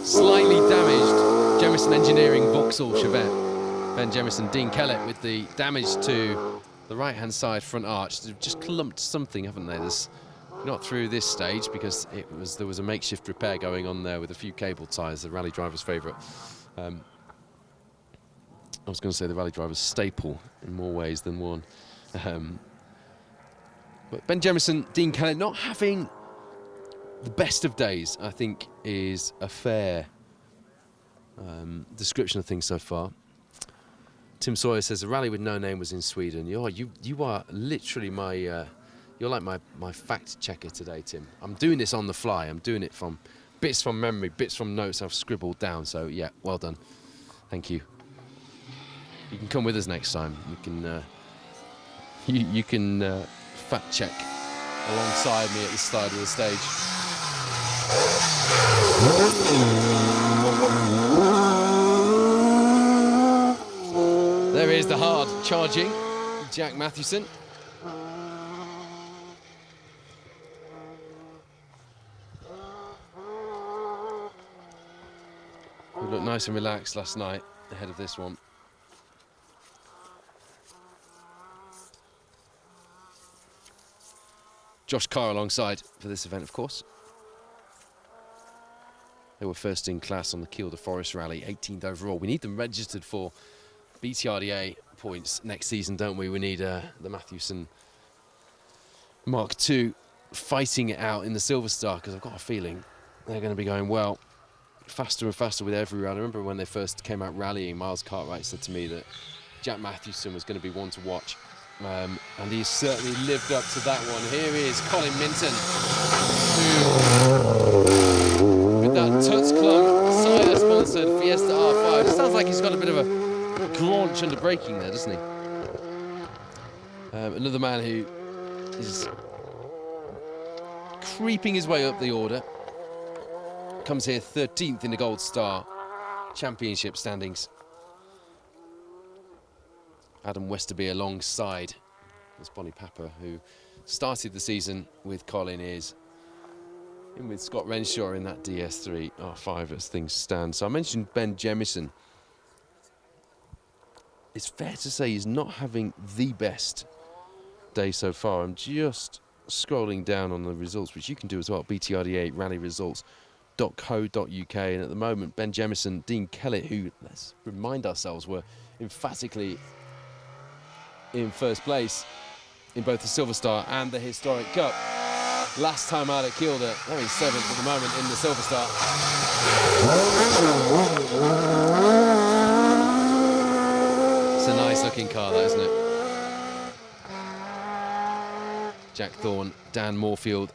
slightly damaged Jemison Engineering Vauxhall Chevette. Ben Jemison, Dean Kellett with the damage to the right-hand side front arch. They've just clumped something, haven't they? There's not through this stage because there was a makeshift repair going on there with a few cable ties, the rally driver's favourite. I was going to say the rally driver's staple in more ways than one. But Ben Jemison, Dean Kellett not having the best of days, I think, is a fair description of things so far. Tim Sawyer says a rally with no name was in Sweden. You are literally my you're like my fact checker today, Tim. I'm doing this on the fly. I'm doing it from bits from memory, bits from notes I've scribbled down. So yeah, well done. Thank you. You can come with us next time. You can fact check alongside me at the side of the stage. There is the hard charging Jack Mathewson. We looked nice and relaxed last night ahead of this one. Josh Carr alongside for this event, of course. They were first in class on the Kielder Forest Rally, 18th overall. We need them registered for BTRDA points next season, don't we? We need the Mathewson Mark II fighting it out in the Silver Star, because I've got a feeling they're going to be going well faster and faster with every round. I remember when they first came out rallying, Miles Cartwright said to me that Jack Mathewson was going to be one to watch, and he's certainly lived up to that one. Here is Colin Minton, who, with that Tuts Club cider-sponsored Fiesta R5, it sounds like he's got a bit of a graunch under braking there, doesn't he? Another man who is creeping his way up the order. Comes here 13th in the Gold Star Championship standings. Adam Westerby alongside this Bonnie Papa, who started the season with Colin, is in with Scott Renshaw in that DS3 R5 as things stand. So I mentioned Ben Jemison. It's fair to say he's not having the best day so far. I'm just scrolling down on the results, which you can do as well, BTRDA rally results.co.uk. And at the moment, Ben Jemison, Dean Kellett, who, let's remind ourselves, were emphatically in first place in both the Silver Star and the Historic Cup. Last time out at Kielder, they're in 7th at the moment in the Silver Star. It's a nice looking car, though, isn't it? Jack Thorne, Dan Moorfield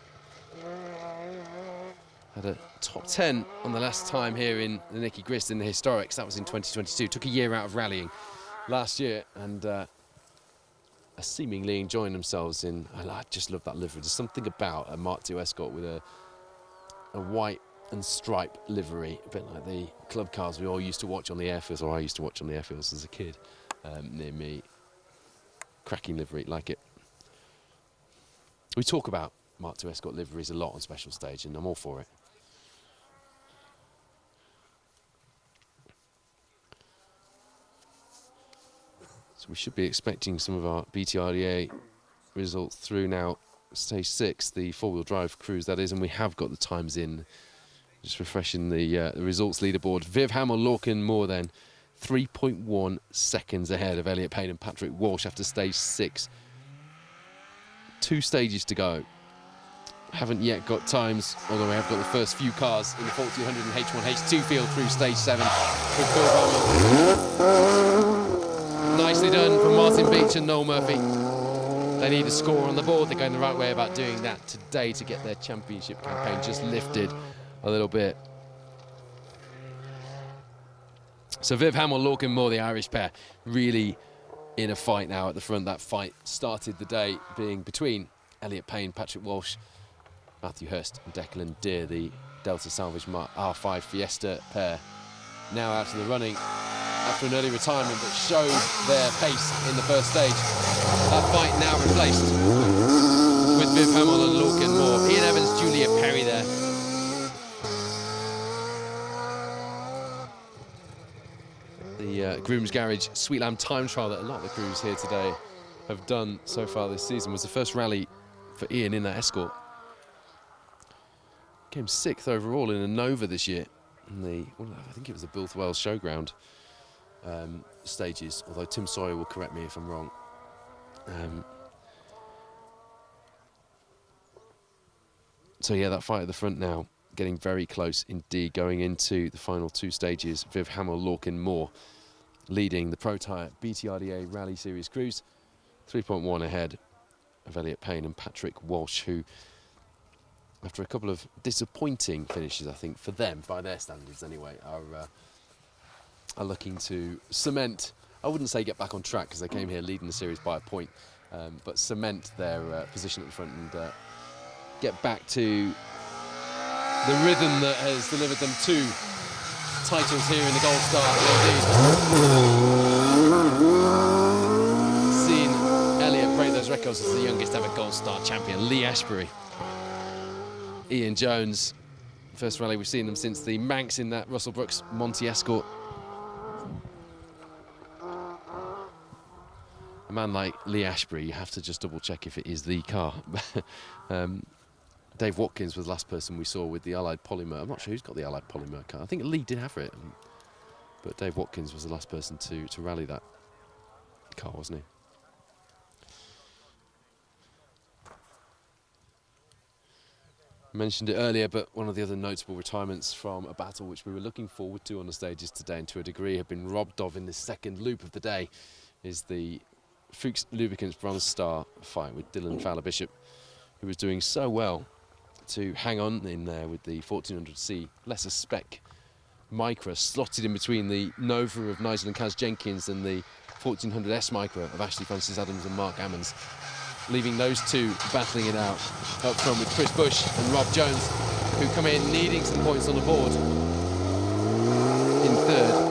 had a top 10 on the last time here in the Nicky Grist in the Historics. That was in 2022. Took a year out of rallying last year and are seemingly enjoying themselves in. I just love that livery. There's something about a Mark II Escort with a white and stripe livery, a bit like the club cars we all used to watch on the airfields, or I used to watch on the airfields as a kid near me. Cracking livery, like it. We talk about Mark II Escort liveries a lot on Special Stage, and I'm all for it. we should be expecting some of our BTRDA results through now. Stage 6, the four-wheel drive cruise that is, and we have got the times in. Just refreshing the results leaderboard. Viv Hamill, Lorcan Moore then 3.1 seconds ahead of Elliot Payne and Patrick Walsh after stage 6. 2 stages to go. Haven't yet got times, although we have got the first few cars in the 1400 and H1, H2 field through stage 7 with Phil Bowman. Nicely done from Martin Beach and Noel Murphy. They need a score on the board. They're going the right way about doing that today to get their championship campaign just lifted a little bit. So Viv Hamill, Lorcan Moore, the Irish pair, really in a fight now at the front. That fight started the day being between Elliot Payne, Patrick Walsh, Matthew Hurst and Declan Deere, the Delta Salvage R5 Fiesta pair, now out of the running after an early retirement that showed their pace in the first stage. That fight now replaced with Viv Hamill and Lorcan Moore. Ian Evans, Julia Perry there. The Groom's Garage Sweet Lamb time trial that a lot of the crews here today have done so far this season was the first rally for Ian in that Escort. Came 6th overall in a Nova this year in the, well, I think it was the Bilthwell Showground stages, although Tim Sawyer will correct me if I'm wrong. So yeah, that fight at the front now, getting very close indeed, going into the final 2 stages. Viv Hamill, Lorcan Moore leading the Protyre BTRDA Rally Series crews, 3.1 ahead of Elliot Payne and Patrick Walsh, who, after a couple of disappointing finishes, I think, for them, by their standards anyway, are looking to cement, I wouldn't say get back on track because they came here leading the series by a point, but cement their position at the front and get back to the rhythm that has delivered them 2 titles here in the Gold Star. Seen Elliot break those records as the youngest ever Gold Star champion. Lee Ashbury, Ian Jones, first rally we've seen them since the Manx in that Russell Brooks Monty Escort. A man like Lee Ashbury, you have to just double check if it is the car. Dave Watkins was the last person we saw with the Allied Polymer. I'm not sure who's got the Allied Polymer car. I think Lee did have it, but Dave Watkins was the last person to rally that car, wasn't he? I mentioned it earlier, but one of the other notable retirements from a battle which we were looking forward to on the stages today and to a degree have been robbed of in this second loop of the day is the Fuchs Lubricants Bronze Star fight with Dylan Fowler-Bishop, who was doing so well to hang on in there with the 1400C lesser spec Micra slotted in between the Nova of Nigel and Kaz Jenkins and the 1400S Micra of Ashley Francis Adams and Mark Ammons, leaving those 2 battling it out up front with Chris Bush and Rob Jones, who come in needing some points on the board in 3rd.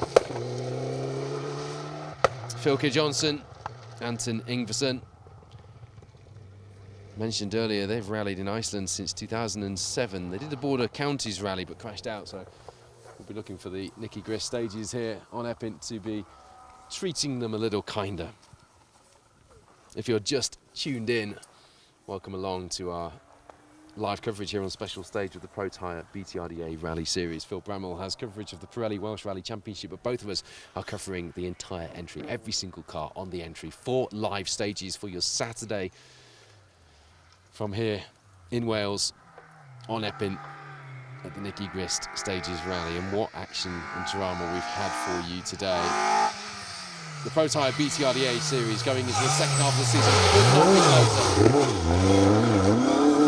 Philke Johnson, Anton Ingvarsson. Mentioned earlier, they've rallied in Iceland since 2007. They did the Border Counties rally but crashed out, so we'll be looking for the Nicky Grist stages here on Epint to be treating them a little kinder. If you're just tuned in, welcome along to our live coverage here on special stage with the Protyre BTRDA Rally Series. Phil Bramwell has coverage of the Pirelli Welsh Rally Championship, but both of us are covering the entire entry, every single car on the entry. 4 live stages for your Saturday from here in Wales on Epint at the Nicky Grist Stages Rally. And what action and drama we've had for you today. The Protyre BTRDA series going into the second half of the season could not be closer.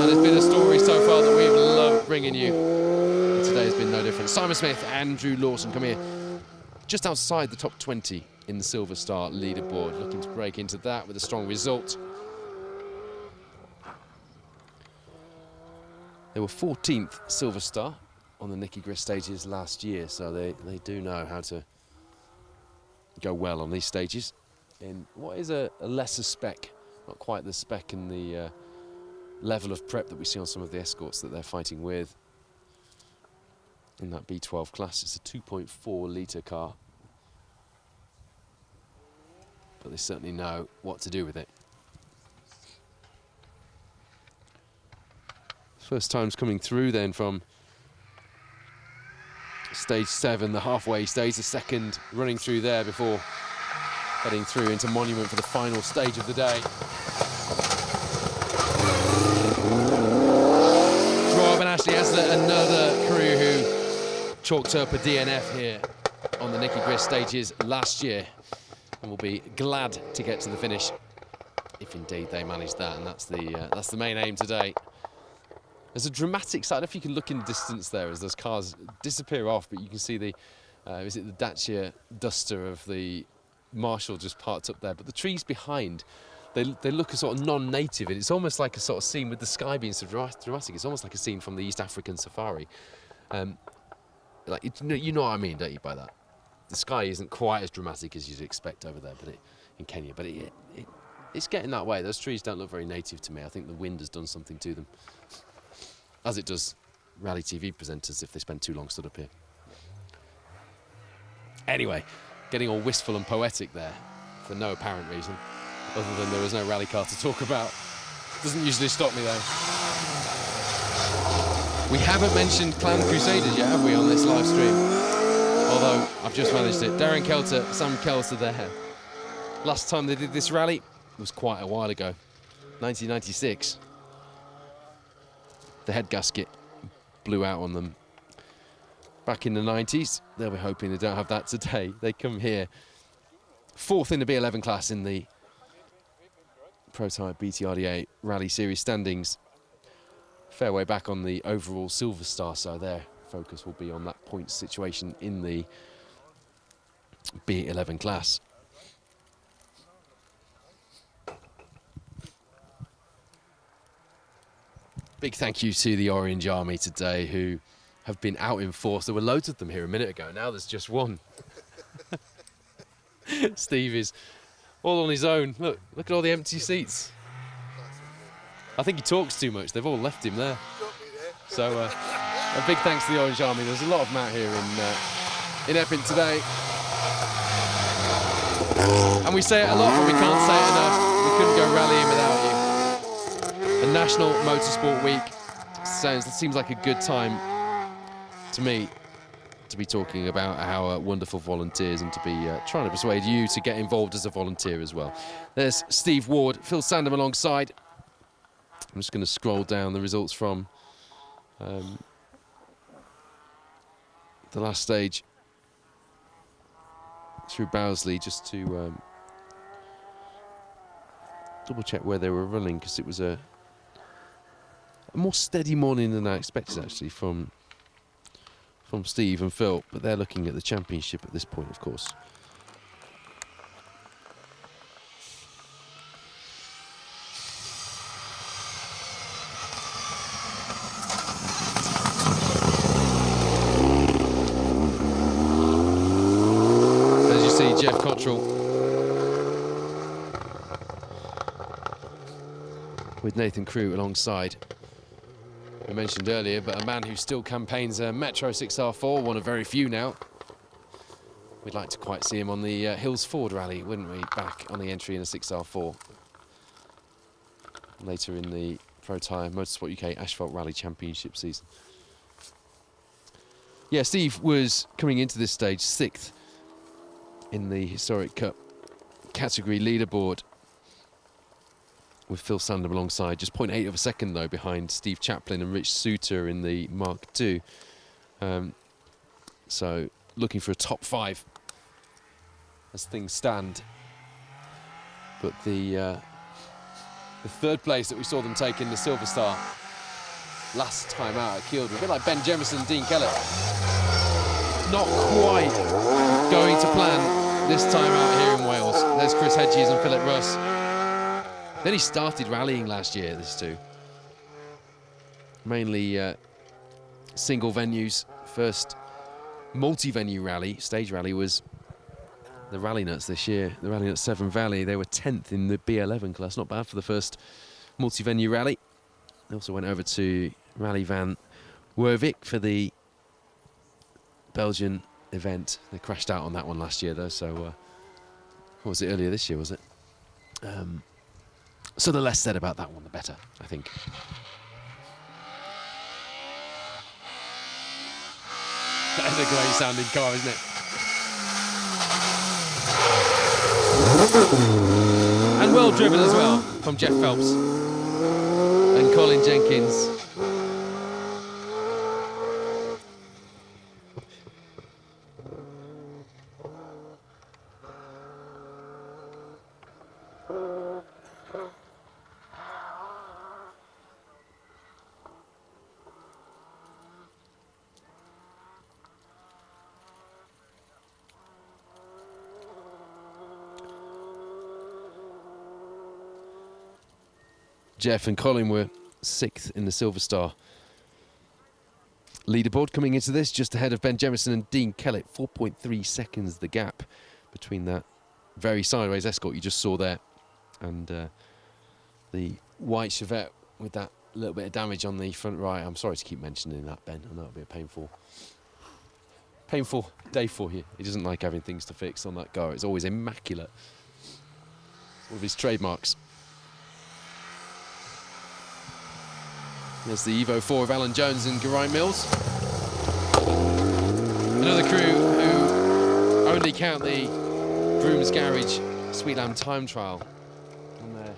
And it's been a story so far that we've loved bringing you. And today has been no different. Simon Smith, Andrew Lawson come here just outside the top 20 in the Silver Star leaderboard, looking to break into that with a strong result. They were 14th Silver Star on the Nicky Grist stages last year, so they do know how to go well on these stages in what is a lesser spec, not quite the spec and the level of prep that we see on some of the Escorts that they're fighting with. In that B12 class, it's a 2.4 litre car. But but they certainly know what to do with it. First times coming through then from stage 7, the halfway stage, the second running through there before heading through into Monument for the final stage of the day. Rob and Ashley Asler, another crew who chalked up a DNF here on the Nicky Grist stages last year, and will be glad to get to the finish if indeed they manage that, and that's the main aim today. There's a dramatic side, if you can look in the distance there as those cars disappear off, but you can see the, is it the Dacia Duster of the Marshall just parked up there, but the trees behind, they look a sort of non-native, and it's almost like a sort of scene with the sky being so dramatic. It's almost like a scene from the East African safari. Like you know what I mean, don't you, by that? The sky isn't quite as dramatic as you'd expect over there, but in Kenya, but it's getting that way. Those trees don't look very native to me. I think the wind has done something to them, as it does rally TV presenters if they spend too long stood up here. Anyway, getting all wistful and poetic there for no apparent reason, other than there was no rally car to talk about. Doesn't usually stop me though. We haven't mentioned Clan Crusaders yet, have we, on this live stream? Although I've just managed it. Darren Kelter, Sam Kelter there. Last time they did this rally was quite a while ago, 1996. The head gasket blew out on them back in the 90s. They'll be hoping they don't have that today. They come here 4th in the B11 class in the Protyre BTRDA Rally Series standings. Fair way back on the overall Silver Star, so their focus will be on that point situation in the B11 class. Big thank you to the Orange Army today, who have been out in force. There were loads of them here a minute ago. Now there's just one. Steve is all on his own. Look at all the empty seats. I think he talks too much. They've all left him there. So a big thanks to the Orange Army. There's a lot of them out here in Epping today. And we say it a lot, but we can't say it enough. We couldn't go rallying without you. A National Motorsport Week seems like a good time to me to be talking about our wonderful volunteers and to be trying to persuade you to get involved as a volunteer as well. There's Steve Ward, Phil Sandham alongside. I'm just going to scroll down the results from the last stage through Bowsley, just to double check where they were running, because it was a more steady morning than I expected actually from Steve and Phil, but they're looking at the championship at this point, of course. As you see, Jeff Cottrell with Nathan Crew alongside. We mentioned earlier, but a man who still campaigns a Metro 6R4, one of very few now. We'd like to quite see him on the Hills Ford rally, wouldn't we? Back on the entry in a 6R4. Later in the Protyre Motorsport UK Asphalt Rally Championship season. Yeah, Steve was coming into this stage 6th in the Historic Cup category leaderboard, with Phil Sandham alongside, just 0.8 of a second though behind Steve Chaplin and Rich Suter in the Mark II. So looking for a top 5 as things stand. But the 3rd place that we saw them take in the Silver Star last time out at Kielder, a bit like Ben Jemison and Dean Kellett. Not quite going to plan this time out here in Wales. There's Chris Hedges and Philip Russ. Then he started rallying last year, these two. Mainly single venues. First multi-venue rally, stage rally, was the Rally Nuts this year. The Rally Nuts Severn Valley, they were 10th in the B11 class. Not bad for the first multi-venue rally. They also went over to Rally Van Wervik for the Belgian event. They crashed out on that one last year though, so What was it, earlier this year, was it? So the less said about that one, the better, I think. That is a great sounding car, isn't it? And well driven as well from Jeff Phelps and Colin Jenkins. Jeff and Colin were 6th in the Silver Star leaderboard coming into this, just ahead of Ben Jemison and Dean Kellett. 4.3 seconds the gap between that very sideways Escort you just saw there and the white Chevette with that little bit of damage on the front right. I'm sorry to keep mentioning that, Ben. I know it'll be a painful day for you. He doesn't like having things to fix on that car. It's always immaculate. It's one of his trademarks. There's the Evo 4 of Alan Jones and Geraint Mills. Another crew who only count the Brooms Garage Sweet Lamb time trial on their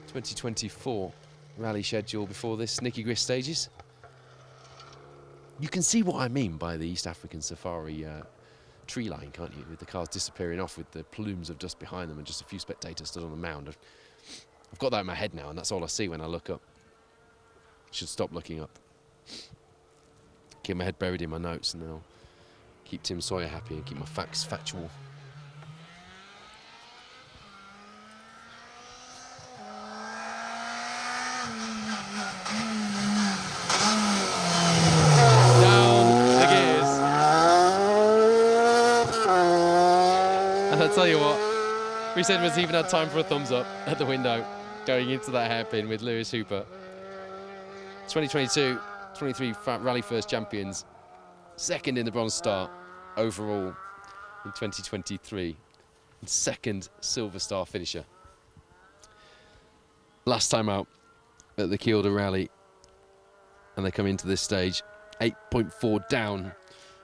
2024 rally schedule before this Nicky Grist stages. You can see what I mean by the East African Safari tree line, can't you? With the cars disappearing off with the plumes of dust behind them and just a few spectators stood on the mound. I've got that in my head now, and that's all I see when I look up. Should stop looking up. Keep my head buried in my notes, and I'll keep Tim Sawyer happy and keep my facts factual. Down the gears. And I'll tell you what, Reese Edwards even had time for a thumbs up at the window going into that hairpin with Lewis Hooper. 2022, 23 Rally First champions, 2nd in the Bronze Star overall in 2023, and 2nd Silver Star finisher. Last time out at the Kielder Rally, and they come into this stage 8.4 down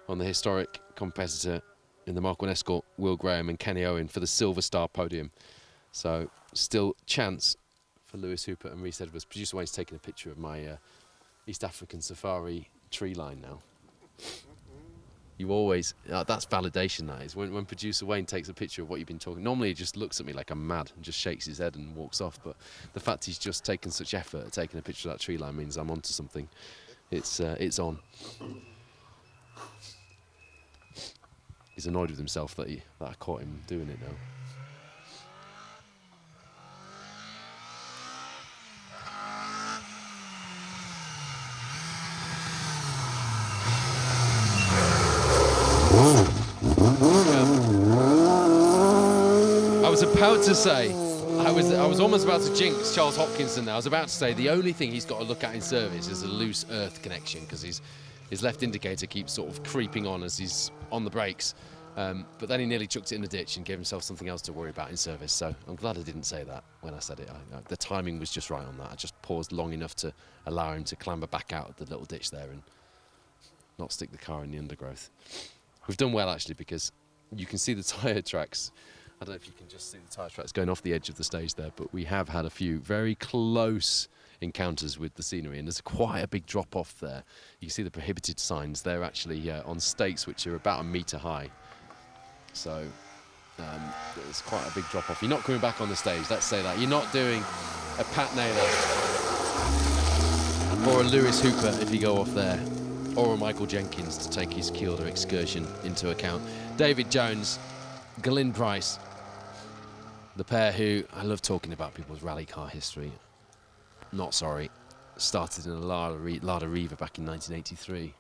on the historic competitor in the Mark 1 Escort, Will Graham and Kenny Owen for the Silver Star podium. So still chance for Lewis Hooper and Reese Edwards. Producer Wayne's taking a picture of my East African Safari tree line now. You always, that's validation, that is. When Producer Wayne takes a picture of what you've been talking, normally he just looks at me like I'm mad and just shakes his head and walks off, but the fact he's just taken such effort at taking a picture of that tree line means I'm onto something. It's on. He's annoyed with himself that I caught him doing it now. I was about to say, I was almost about to jinx Charles Hopkinson there. I was about to say the only thing he's got to look at in service is a loose earth connection, because his left indicator keeps sort of creeping on as he's on the brakes. But then he nearly chucked it in the ditch and gave himself something else to worry about in service. So I'm glad I didn't say that when I said it. The timing was just right on that. I just paused long enough to allow him to clamber back out of the little ditch there and not stick the car in the undergrowth. We've done well, actually, because you can see the tyre tracks. I don't know if you can just see the tyre tracks going off the edge of the stage there, but we have had a few very close encounters with the scenery, and there's quite a big drop off there. You can see the prohibited signs. They're actually on stakes which are about 1 metre high. So there's quite a big drop off. You're not coming back on the stage, let's say that. You're not doing a Pat Naylor or a Lewis Hooper if you go off there, or a Michael Jenkins to take his Kielder excursion into account. David Jones, Glyn Price, the pair who, I love talking about people's rally car history. Not sorry, started in a Lada Riva back in 1983.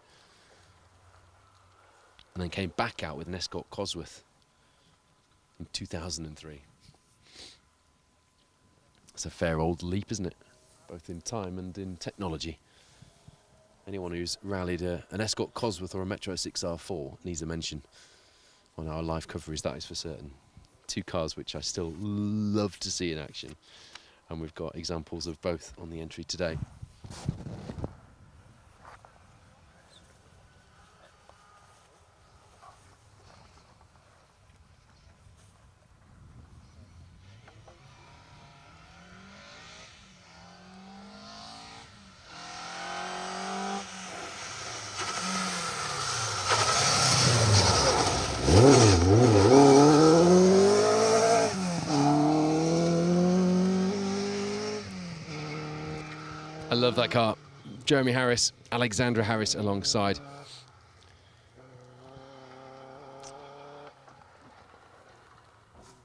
And then came back out with an Escort Cosworth in 2003. It's a fair old leap, isn't it? Both in time and in technology. Anyone who's rallied an Escort Cosworth or a Metro 6R4 needs a mention on our live coverage, that is for certain. Two cars which I still love to see in action. And we've got examples of both on the entry today. I love that car. Jeremy Harris, Alexandra Harris alongside.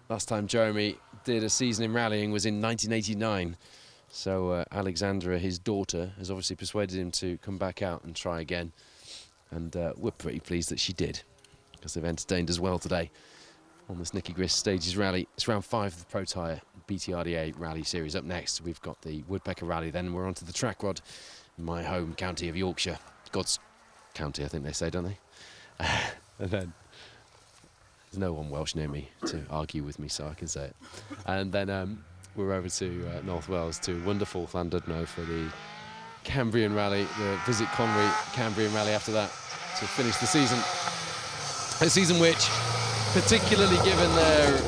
Last time Jeremy did a season in rallying was in 1989. So Alexandra, his daughter, has obviously persuaded him to come back out and try again. And we're pretty pleased that she did, because they've entertained us well today on this Nicky Grist Stages Rally. It's round 5 of the Protyre BTRDA Rally Series. Up next, we've got the Woodpecker Rally. Then we're on to the Track Rod in my home county of Yorkshire. God's county, I think they say, don't they? And then there's no one Welsh near me to argue with me, so I can say it. And then we're over to North Wales, to wonderful Llandudno for the Cambrian Rally, the Visit Conwy Cambrian Rally after that, to finish the season. A season which, particularly given their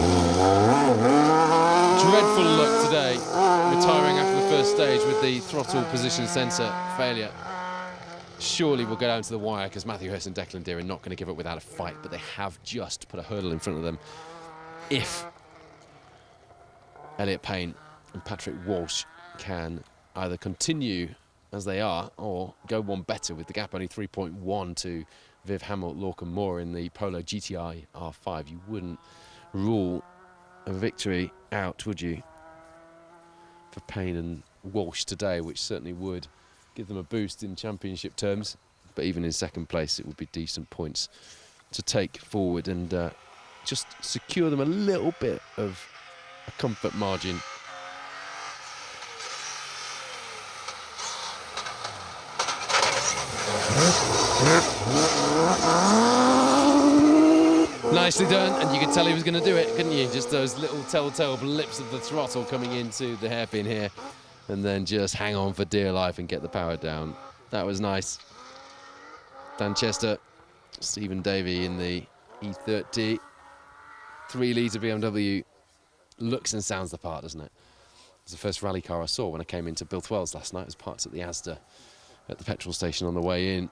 dreadful luck today, retiring after the first stage with the throttle position sensor failure, surely will go down to the wire, because Matthew Hurst and Declan Deer are not going to give up without a fight, but they have just put a hurdle in front of them. If Elliot Payne and Patrick Walsh can either continue as they are or go one better, with the gap only 3.1 to Viv Hamill, Lorcan Moore in the Polo GTI R5, you wouldn't rule a victory out, would you, for Payne and Walsh today, which certainly would give them a boost in championship terms. But even in second place, it would be decent points to take forward and just secure them a little bit of a comfort margin. Nicely done, and you could tell he was going to do it, couldn't you? Just those little telltale blips of the throttle coming into the hairpin here, and then just hang on for dear life and get the power down. That was nice. Dan Chester, Stephen Davey in the E30. 3-litre BMW. Looks and sounds the part, doesn't it? It's the first rally car I saw when I came into Bilthwells last night. It was parked at the Asda at the petrol station on the way in.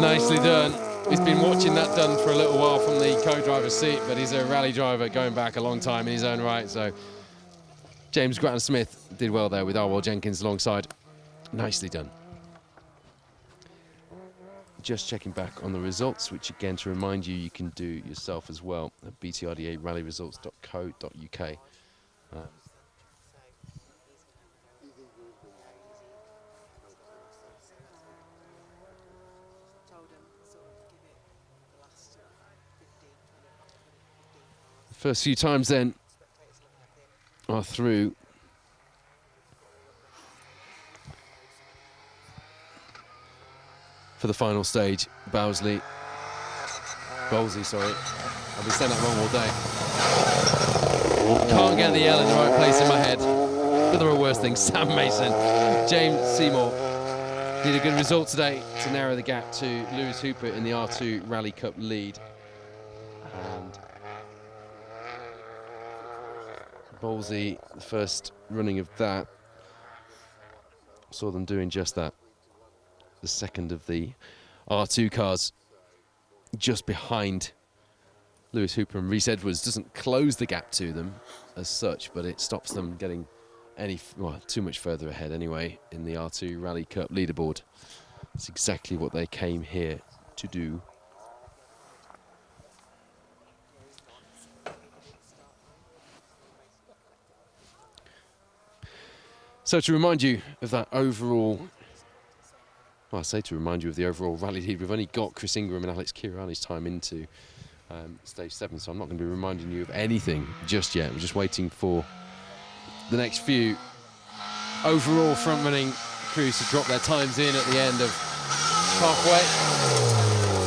Nicely done. He's been watching that done for a little while from the co-driver's seat, but he's a rally driver going back a long time in his own right. So James Grattan-Smith did well there with Arwell Jenkins alongside. Nicely done. Just checking back on the results, which again, to remind you, you can do yourself as well at btrdarallyresults.co.uk. First few times then are through. For the final stage, Bowlesy, sorry. I've been saying that wrong all day. Can't get the L in the right place in my head. But there are worse things. Sam Mason, James Seymour did a good result today to narrow the gap to Lewis Hooper in the R2 Rally Cup lead. And Bowlesy, the first running of that, saw them doing just that. The second of the R2 cars just behind Lewis Hooper and Rhys Edwards doesn't close the gap to them as such, but it stops them getting too much further ahead anyway in the R2 Rally Cup leaderboard. It's exactly what they came here to do. So to remind you of that overall, well, I say to remind you of the overall rally lead, we've only got Chris Ingram and Alex Kirani's time into stage 7, so I'm not going to be reminding you of anything just yet. We're just waiting for the next few overall front-running crews to drop their times in at the end of halfway,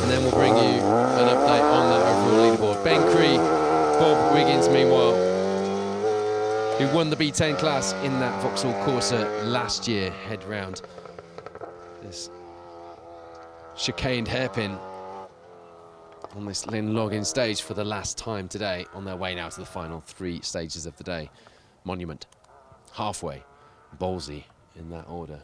and then we'll bring you an update on that overall leaderboard. Ben Cree, Bob Wiggins, meanwhile, who won the B10 class in that Vauxhall Corsa last year, head round this chicaned hairpin on this Lynn Login stage for the last time today, on their way now to the final 3 stages of the day. Monument, Halfway, Ballsy, in that order.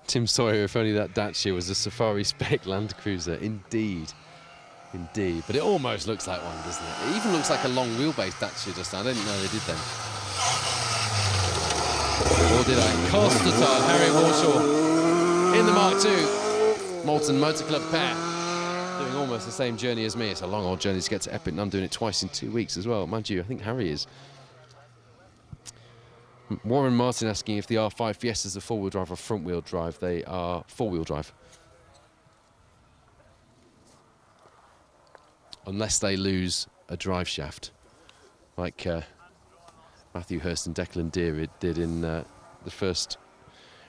Tim Sawyer, if only that Dacia was a Safari Spec Land Cruiser. Indeed. Indeed. But it almost looks like one, doesn't it? It even looks like a long wheelbase Dacia just now. I didn't know they did them. Or did I? Costatar, Harry Warshaw in the Mark II. Moulton Motor Club pair. Doing almost the same journey as me. It's a long old journey to get to Epic, and I'm doing it twice in 2 weeks as well. Mind you, I think Harry is. Warren Martin asking if the R5 Fiestas are four-wheel drive or front-wheel drive. They are four-wheel drive. Unless they lose a drive shaft, like Matthew Hurst and Declan Deere did in the first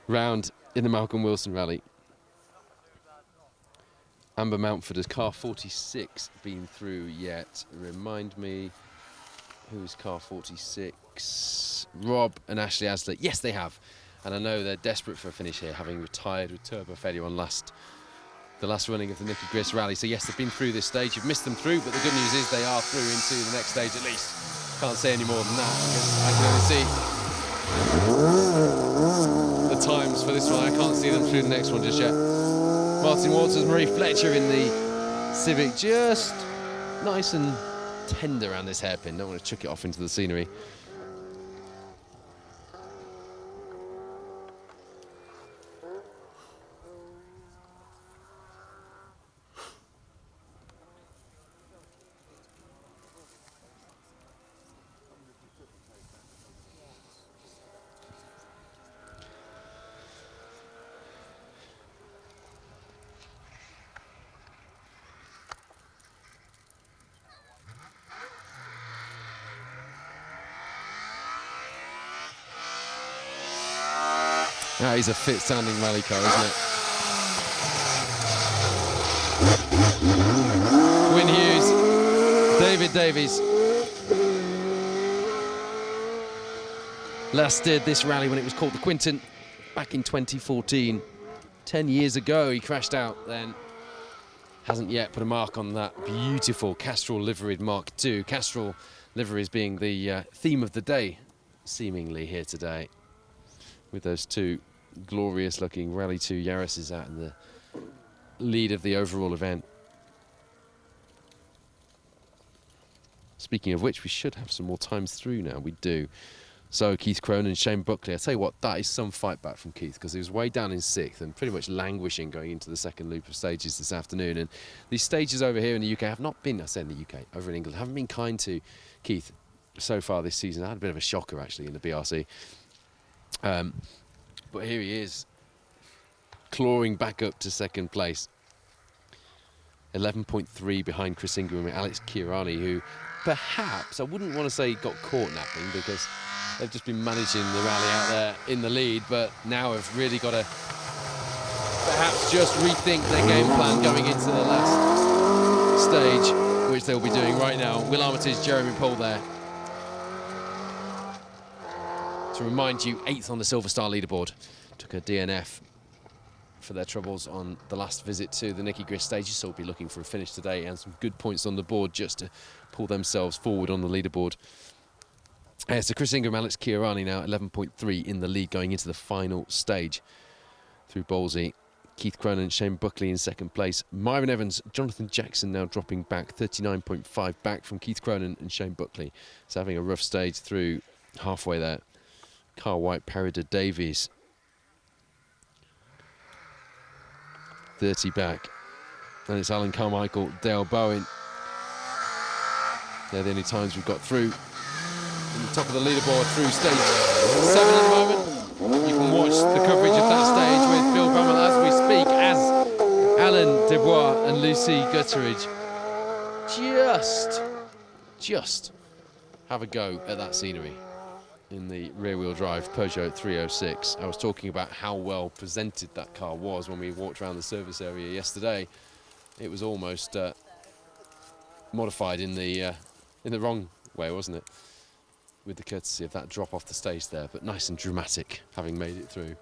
round in the Malcolm Wilson rally. Amber Mountford, has car 46 been through yet? Remind me, who's car 46? Rob and Ashley Asler. Yes, they have. And I know they're desperate for a finish here, having retired with turbo failure on the last running of the Nicky Grist rally. So yes, they've been through this stage. You've missed them through, but the good news is they are through into the next stage at least. Can't say any more than that, because I can only see the times for this one. I can't see them through the next one just yet. Martin Walters, Marie Fletcher in the Civic, just nice and tender around this hairpin. Don't want to chuck it off into the scenery. That is a fit-sounding rally car, isn't it? Wyn Hughes, David Davies. Last did this rally when it was called the Quinton back in 2014. 10 years ago, he crashed out then. Hasn't yet put a mark on that beautiful Castrol liveried Mark II. Castrol liveries being the theme of the day, seemingly, here today, with those two glorious looking Rally 2 Yaris's out in the lead of the overall event. Speaking of which, we should have some more times through now. We do. So Keith Cronin, Shane Buckley. I tell you what, that is some fight back from Keith, because he was way down in 6th and pretty much languishing going into the second loop of stages this afternoon. And these stages over here in the UK have not been, I say in the UK, over in England, haven't been kind to Keith so far this season. I had a bit of a shocker actually in the BRC. But here he is, clawing back up to second place. 11.3 behind Chris Ingram and Alex Kirani, who perhaps, I wouldn't want to say got caught napping, because they've just been managing the rally out there in the lead, but now have really got to perhaps just rethink their game plan going into the last stage, which they'll be doing right now. Will Armitage, Jeremy Paul there. To remind you, 8th on the Silver Star leaderboard. Took a DNF for their troubles on the last visit to the Nicky Grist stages, so we'll be looking for a finish today and some good points on the board just to pull themselves forward on the leaderboard. So Chris Ingram, Alex Kirani now 11.3 in the lead going into the final stage through Ballsy. Keith Cronin, Shane Buckley in second place. Myron Evans, Jonathan Jackson now dropping back, 39.5 back from Keith Cronin and Shane Buckley. So having a rough stage through halfway there. Carl White, Parida Davies, 30 back. And it's Alan Carmichael, Dale Bowen. They're the only times we've got through. In the top of the leaderboard through stage 7 at the moment. You can watch the coverage of that stage with Phil Brummel as we speak, as Alan Dubois and Lucy Gutteridge just have a go at that scenery in the rear-wheel drive Peugeot 306. I was talking about how well presented that car was when we walked around the service area yesterday. It was almost modified in the wrong way, wasn't it? With the courtesy of that drop off the stage there, but nice and dramatic, having made it through.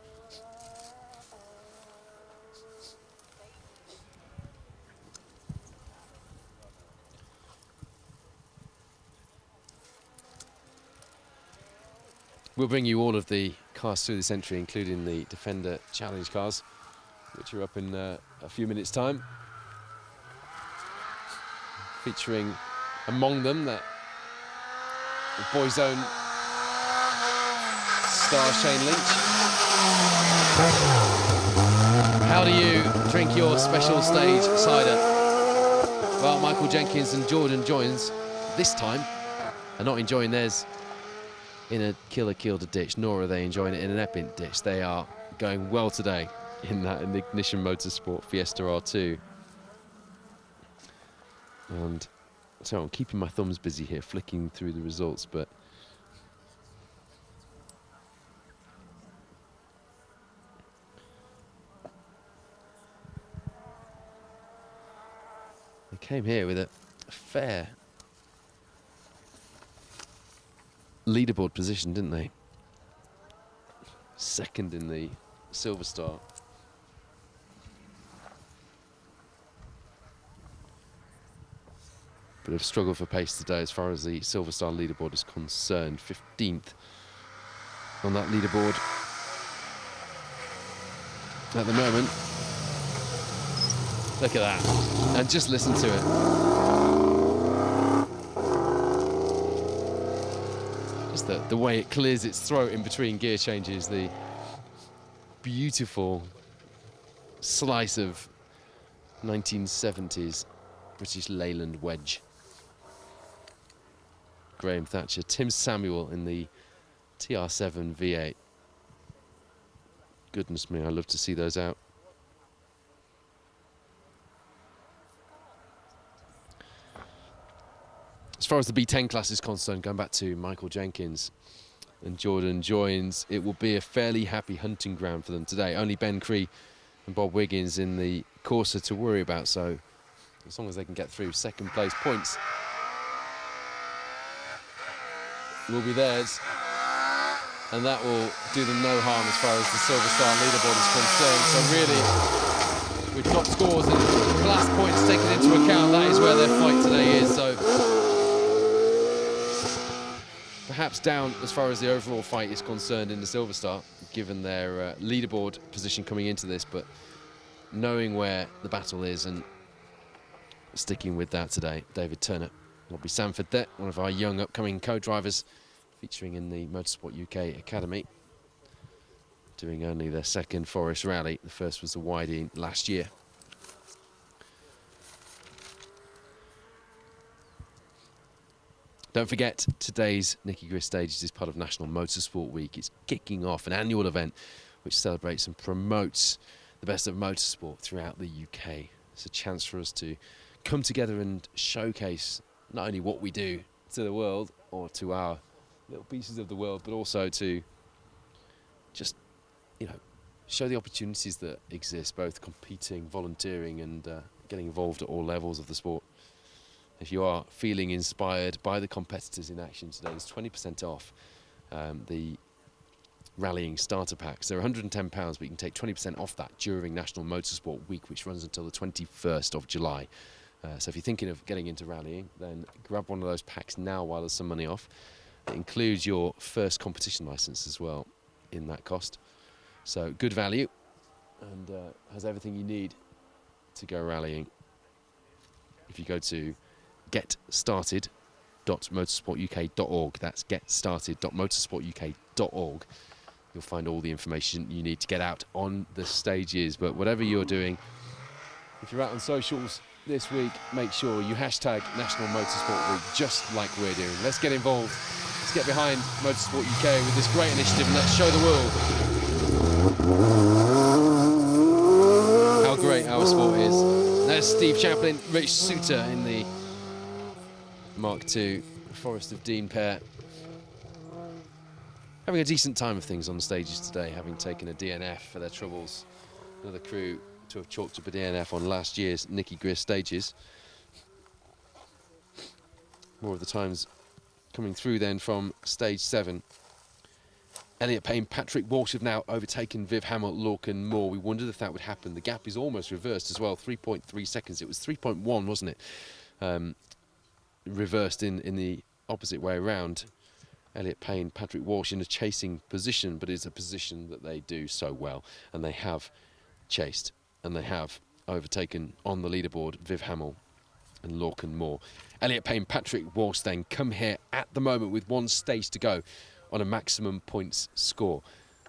We'll bring you all of the cars through this entry, including the Defender Challenge cars, which are up in a few minutes' time. Featuring among them that Boys Own star Shane Lynch. How do you drink your special stage cider? Well, Michael Jenkins and Jordan Joins this time are not enjoying theirs in a Killer Kilda ditch, nor are they enjoying it in an Epint ditch. They are going well today in that Ignition Motorsport Fiesta R2. And so I'm keeping my thumbs busy here, flicking through the results, but they came here with a fair leaderboard position, didn't they? Second in the Silver Star. Bit of struggle for pace today as far as the Silver Star leaderboard is concerned. 15th on that leaderboard at the moment. Look at that. And just listen to it. Just the way it clears its throat in between gear changes. The beautiful slice of 1970s British Leyland wedge. Graham Thatcher, Tim Samuel in the TR7 V8. Goodness me, I love to see those out. As far as the B10 class is concerned, going back to Michael Jenkins and Jordan Joins, it will be a fairly happy hunting ground for them today. Only Ben Cree and Bob Wiggins in the Corsa to worry about, so as long as they can get through second place points will be theirs, and that will do them no harm as far as the Silver Star leaderboard is concerned. So really, with top scores and class points taken into account, that is where their fight today is. So perhaps down as far as the overall fight is concerned in the Silver Star, given their leaderboard position coming into this, but knowing where the battle is and sticking with that today. David Turner, Robbie Sanford there, one of our young upcoming co-drivers featuring in the Motorsport UK Academy, doing only their second Forest Rally. The first was the Whiting last year. Don't forget, today's Nicky Grist Stages is part of National Motorsport Week. It's kicking off an annual event which celebrates and promotes the best of motorsport throughout the UK. It's a chance for us to come together and showcase not only what we do to the world or to our little pieces of the world, but also to just, you know, show the opportunities that exist, both competing, volunteering, and getting involved at all levels of the sport. If you are feeling inspired by the competitors in action today, there's 20% off the rallying starter packs. They're £110, but you can take 20% off that during National Motorsport Week, which runs until the 21st of July. So if you're thinking of getting into rallying, then grab one of those packs now while there's some money off. It includes your first competition license as well in that cost. So good value. and has everything you need to go rallying. If you go to getstarted.motorsportuk.org, that's getstarted.motorsportuk.org, you'll find all the information you need to get out on the stages. But whatever you're doing, if you're out on socials this week, make sure you hashtag National Motorsport Week, just like we're doing. Let's get involved. Let's get behind Motorsport UK with this great initiative, and let's show the world how great our sport is. There's Steve Chaplin, Rich Suter in the Mark II Forest of Dean pair. Having a decent time of things on the stages today, having taken a DNF for their troubles. Another crew to have chalked up a DNF on last year's Nicky Grist stages. More of the times coming through then from stage 7. Elliot Payne, Patrick Walsh have now overtaken Viv Hamill, Lorcan Moore. We wondered if that would happen. The gap is almost reversed as well, 3.3 seconds. It was 3.1, wasn't it? Reversed in the opposite way around. Elliot Payne, Patrick Walsh in a chasing position, but it's a position that they do so well. And they have chased, and they have overtaken on the leaderboard Viv Hamill and Lorcan Moore. Elliot Payne, Patrick Walsh then come here at the moment with one stage to go on a maximum points score.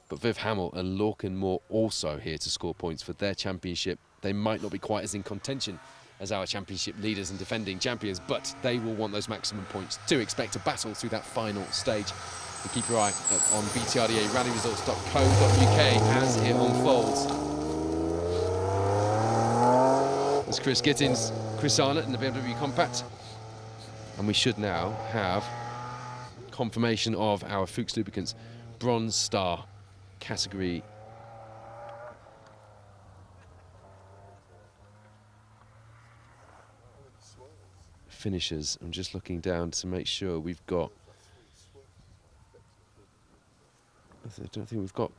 But Viv Hamill and Lorcan Moore also here to score points for their championship. They might not be quite as in contention as our championship leaders and defending champions, but they will want those maximum points to expect a battle through that final stage. And keep your eye on BTRDA rallyresults.co.uk as it unfolds. There's Chris Gittins, Chris Arnott in the BMW Compact. And we should now have confirmation of our Fuchs Lubricants Bronze Star category finishers. I'm just looking down to make sure we've got... I don't think we've got...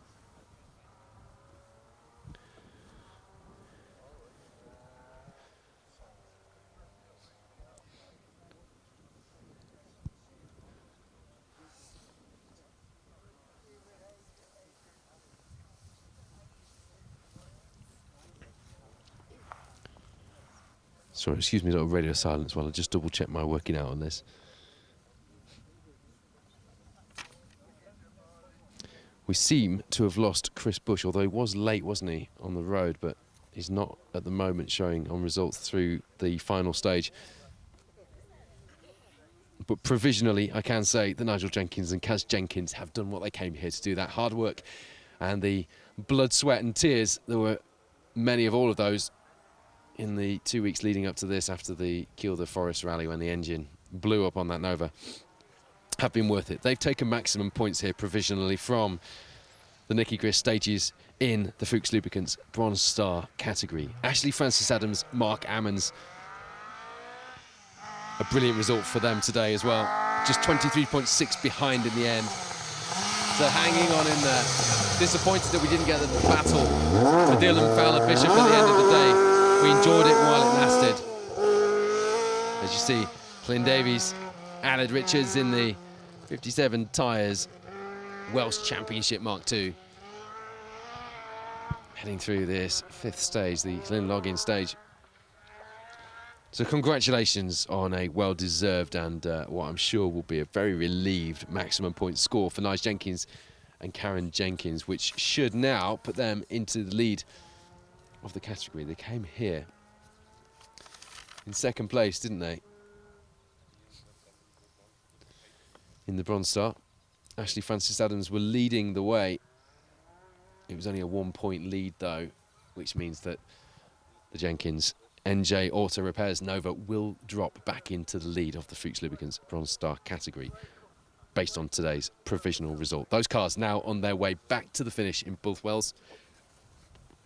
Sorry, excuse me, little radio silence while I just double check my working out on this. We seem to have lost Chris Bush, although he was late, wasn't he, on the road, but he's not at the moment showing on results through the final stage. But provisionally, I can say that Nigel Jenkins and Kaz Jenkins have done what they came here to do, that hard work and the blood, sweat and tears. There were many of all of those in the 2 weeks leading up to this, after the Kielder Forest rally when the engine blew up on that Nova, have been worth it. They've taken maximum points here provisionally from the Nicky Grist stages in the Fuchs Lubricants Bronze Star category. Ashley Francis Adams, Mark Ammons, a brilliant result for them today as well. Just 23.6 behind in the end. So hanging on in there. Disappointed that we didn't get the battle for Dylan Fowler Bishop at the end of the day. We enjoyed it while it lasted. As you see, Flynn Davies, Aled Richards in the 57 tyres, Welsh Championship Mark II. Heading through this 5th stage, the Llyn-Login stage. So congratulations on a well-deserved and what I'm sure will be a very relieved maximum point score for Nige Jenkins and Karen Jenkins, which should now put them into the lead of the category. They came here in 2nd place, didn't they? In the Bronze Star. Ashley Francis Adams were leading the way. It was only a 1-point lead though, which means that the Jenkins NJ Auto Repairs Nova will drop back into the lead of the Fuchs Lubricants Bronze Star category based on today's provisional result. Those cars now on their way back to the finish in Bullthwells,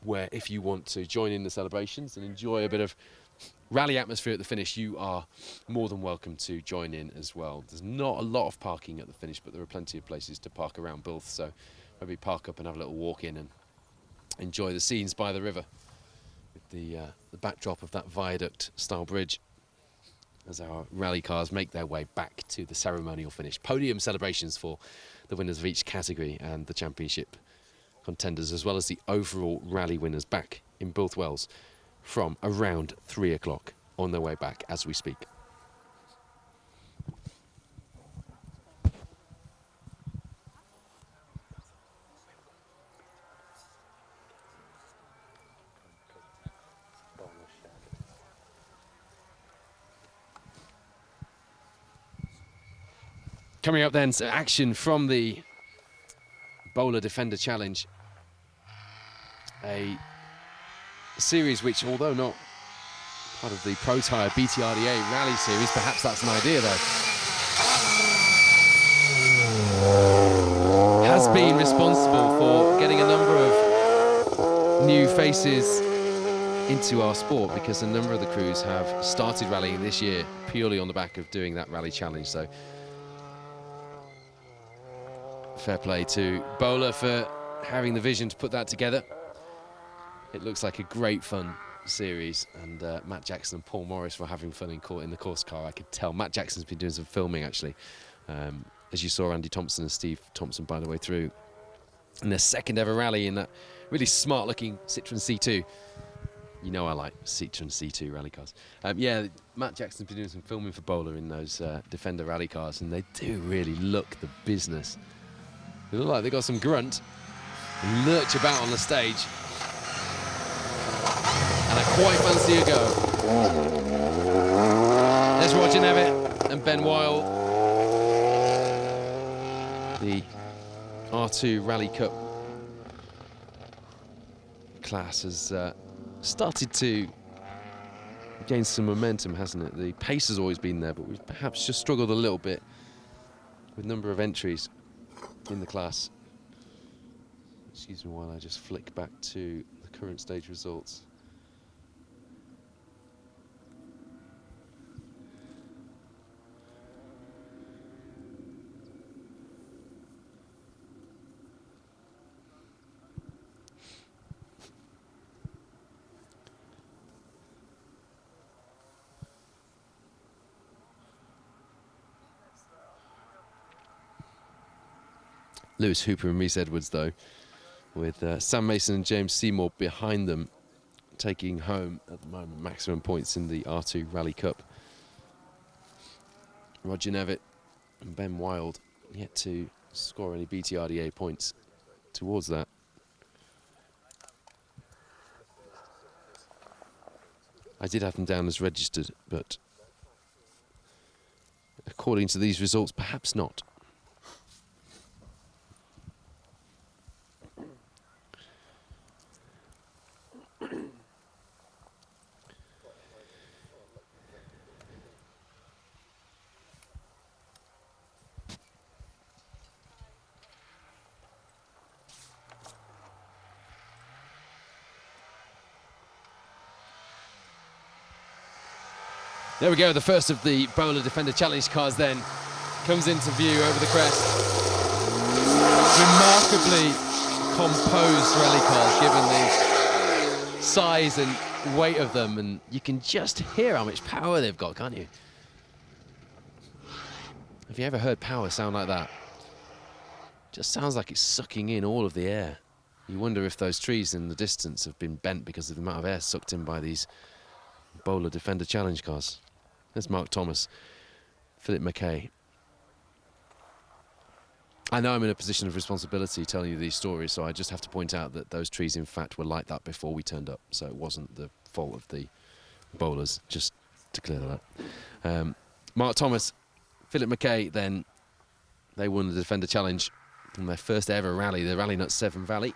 where if you want to join in the celebrations and enjoy a bit of rally atmosphere at the finish, you are more than welcome to join in as well. There's not a lot of parking at the finish, but there are plenty of places to park around Bulth, so maybe park up and have a little walk in and enjoy the scenes by the river with the backdrop of that viaduct-style bridge as our rally cars make their way back to the ceremonial finish. Podium celebrations for the winners of each category and the championship contenders, as well as the overall rally winners, back in both wells from around 3 o'clock on their way back as we speak. Coming up then, so action from the Bowler Defender Challenge. A series which, although not part of the Protyre BTRDA rally series, perhaps that's an idea though, has been responsible for getting a number of new faces into our sport, because a number of the crews have started rallying this year purely on the back of doing that rally challenge. So fair play to Bowler for having the vision to put that together. It looks like a great fun series, and Matt Jackson and Paul Morris were having fun in the course car. I could tell. Matt Jackson's been doing some filming actually, as you saw Andy Thompson and Steve Thompson by the way through in their second ever rally in that really smart looking Citroen C2. You know I like Citroen C2 rally cars. Yeah, Matt Jackson's been doing some filming for Bowler in those Defender rally cars, and they do really look the business. They look like they got some grunt and lurch about on the stage. And I quite fancy a go. There's Roger Nevitt and Ben Weil. The R2 Rally Cup class has started to gain some momentum, hasn't it? The pace has always been there, but we've perhaps just struggled a little bit with number of entries in the class. Excuse me while I just flick back to the current stage results. Lewis Hooper and Rhys Edwards, though, with Sam Mason and James Seymour behind them, taking home, at the moment, maximum points in the R2 Rally Cup. Roger Nevitt and Ben Wild yet to score any BTRDA points towards that. I did have them down as registered, but according to these results, perhaps not. There we go, the first of the Bowler Defender Challenge cars then comes into view over the crest. Remarkably composed rally cars, given the size and weight of them, and you can just hear how much power they've got, can't you? Have you ever heard power sound like that? Just sounds like it's sucking in all of the air. You wonder if those trees in the distance have been bent because of the amount of air sucked in by these Bowler Defender Challenge cars. There's Mark Thomas, Philip McKay. I know I'm in a position of responsibility telling you these stories, so I just have to point out that those trees, in fact, were like that before we turned up, so it wasn't the fault of the bowlers, just to clear that up. Mark Thomas, Philip McKay, then, they won the Defender Challenge in their first ever rally, the Rally Nuts 7 Valley.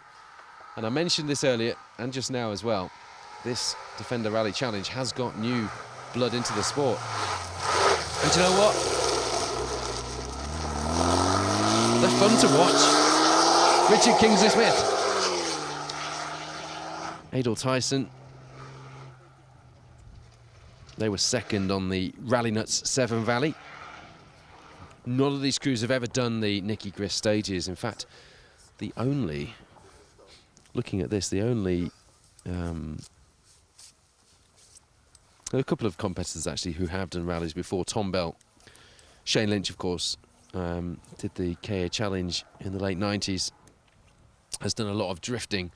And I mentioned this earlier, and just now as well, this Defender Rally Challenge has got new blood into the sport. And do you know what? They're fun to watch. Richard Kingsley-Smith, Adel Tyson, they were second on the Rally Nuts 7 Valley. None of these crews have ever done the Nicky Grist stages. In fact, the only, looking at this, the only there are a couple of competitors actually who have done rallies before. Tom Bell, Shane Lynch, of course, did the KA Challenge in the late 90s. has done a lot of drifting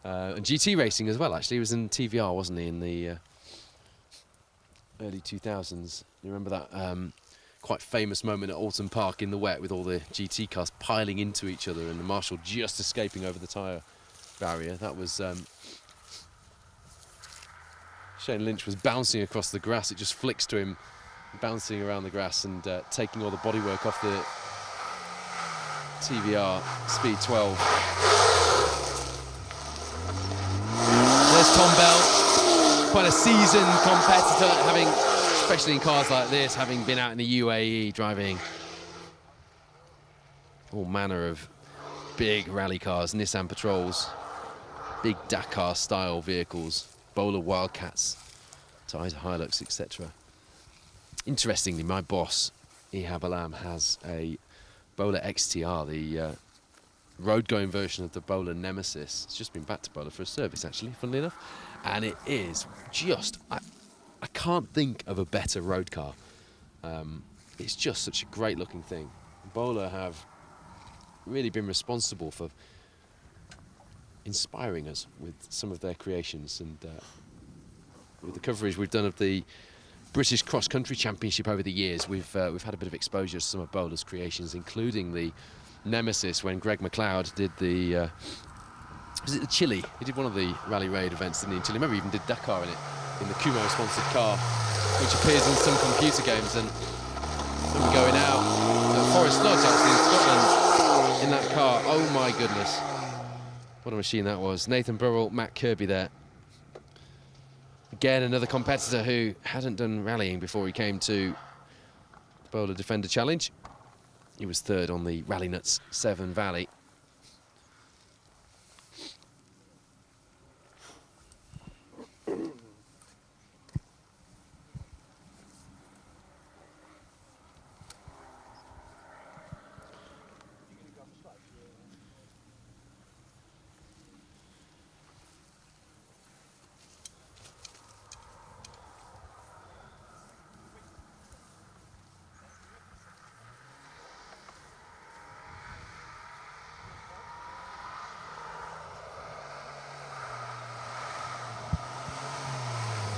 and GT racing as well. Actually, he was in TVR, wasn't he, in the early 2000s? You remember that quite famous moment at Alton Park in the wet with all the GT cars piling into each other and the marshal just escaping over the tyre barrier? That was Shane Lynch was bouncing across the grass. It just flicks to him bouncing around the grass and taking all the bodywork off the TVR Speed 12. There's Tom Bell, quite a seasoned competitor, having, especially in cars like this, having been out in the UAE driving all manner of big rally cars, Nissan Patrols, big Dakar style vehicles, Bowler Wildcats, Toyota Hilux, etc. Interestingly, my boss, Ihab Alam, has a Bowler XTR, the road-going version of the Bowler Nemesis. It's just been back to Bowler for a service, actually, funnily enough. And it is just, I can't think of a better road car. It's just such a great-looking thing. Bowler have really been responsible for inspiring us with some of their creations, and with the coverage we've done of the British Cross Country Championship over the years, we've had a bit of exposure to some of Bowler's creations, including the Nemesis when Greg McLeod did the was it the Chile? He did one of the Rally Raid events, didn't he, in Chile? Remember, he even did Dakar in it, in the Kumho sponsored car, which appears in some computer games. And I'm going out at Forest Lodge, actually, in Scotland, in that car. Oh my goodness, what a machine that was. Nathan Burrell, Matt Kirby there. Again, another competitor who hadn't done rallying before he came to the Bowler Defender Challenge. He was third on the Rally Nuts Severn Valley.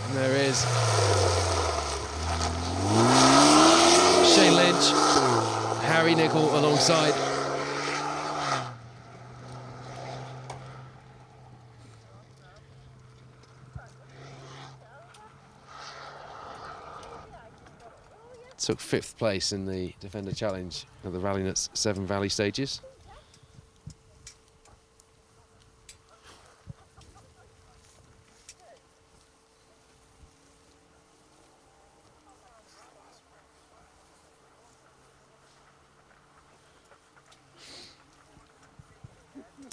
And there is Shane Lynch, Harry Nicol alongside. Took 5th place in the Defender Challenge at the Rally Nuts Severn Valley stages.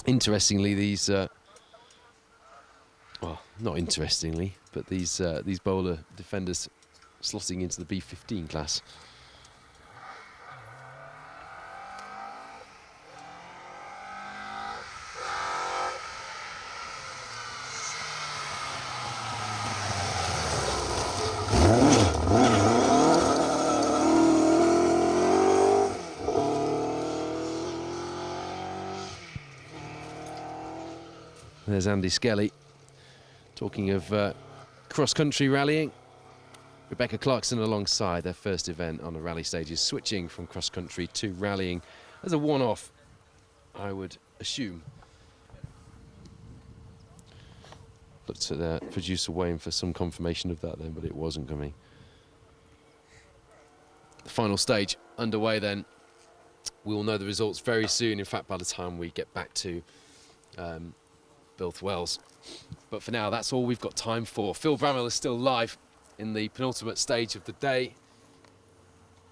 Interestingly, these well, not interestingly, but these Bowler Defenders slotting into the B15 class. There's Andy Skelly. Talking of cross-country rallying, Rebecca Clarkson alongside their first event on the rally stages, switching from cross-country to rallying as a one-off, I would assume. Looked at their producer Wayne for some confirmation of that then, but it wasn't coming. The final stage underway then. We will know the results very soon. In fact, by the time we get back to Bilth Wells. But for now, that's all we've got time for. Phil Bramwell is still live in the penultimate stage of the day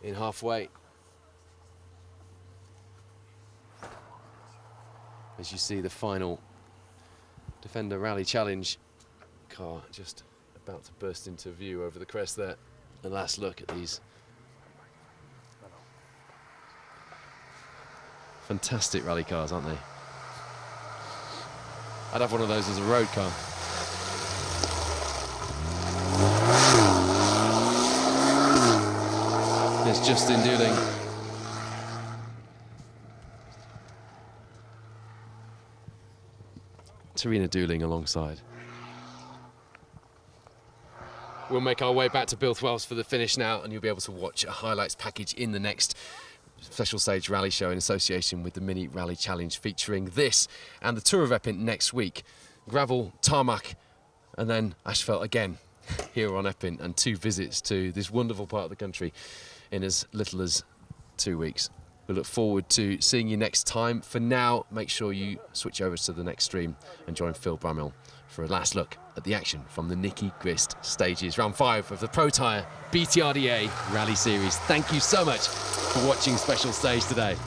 in halfway. As you see the final Defender Rally Challenge car just about to burst into view over the crest there. A last look at these fantastic rally cars, aren't they? I'd have one of those as a road car. There's Justin Dooling. Katarina dueling alongside. We'll make our way back to Bilthwells for the finish now, and you'll be able to watch a highlights package in the next special stage rally show in association with the Mini Rally Challenge, featuring this and the Tour of Epping next week. Gravel, tarmac, and then asphalt again here on Epping, and 2 visits to this wonderful part of the country in as little as 2 weeks. We look forward to seeing you next time. For now, make sure you switch over to the next stream and join Phil Bramhill for a last look at the action from the Nicky Grist stages, round 5 of the Protyre BTRDA Rally Series. Thank you so much for watching Special Stage today.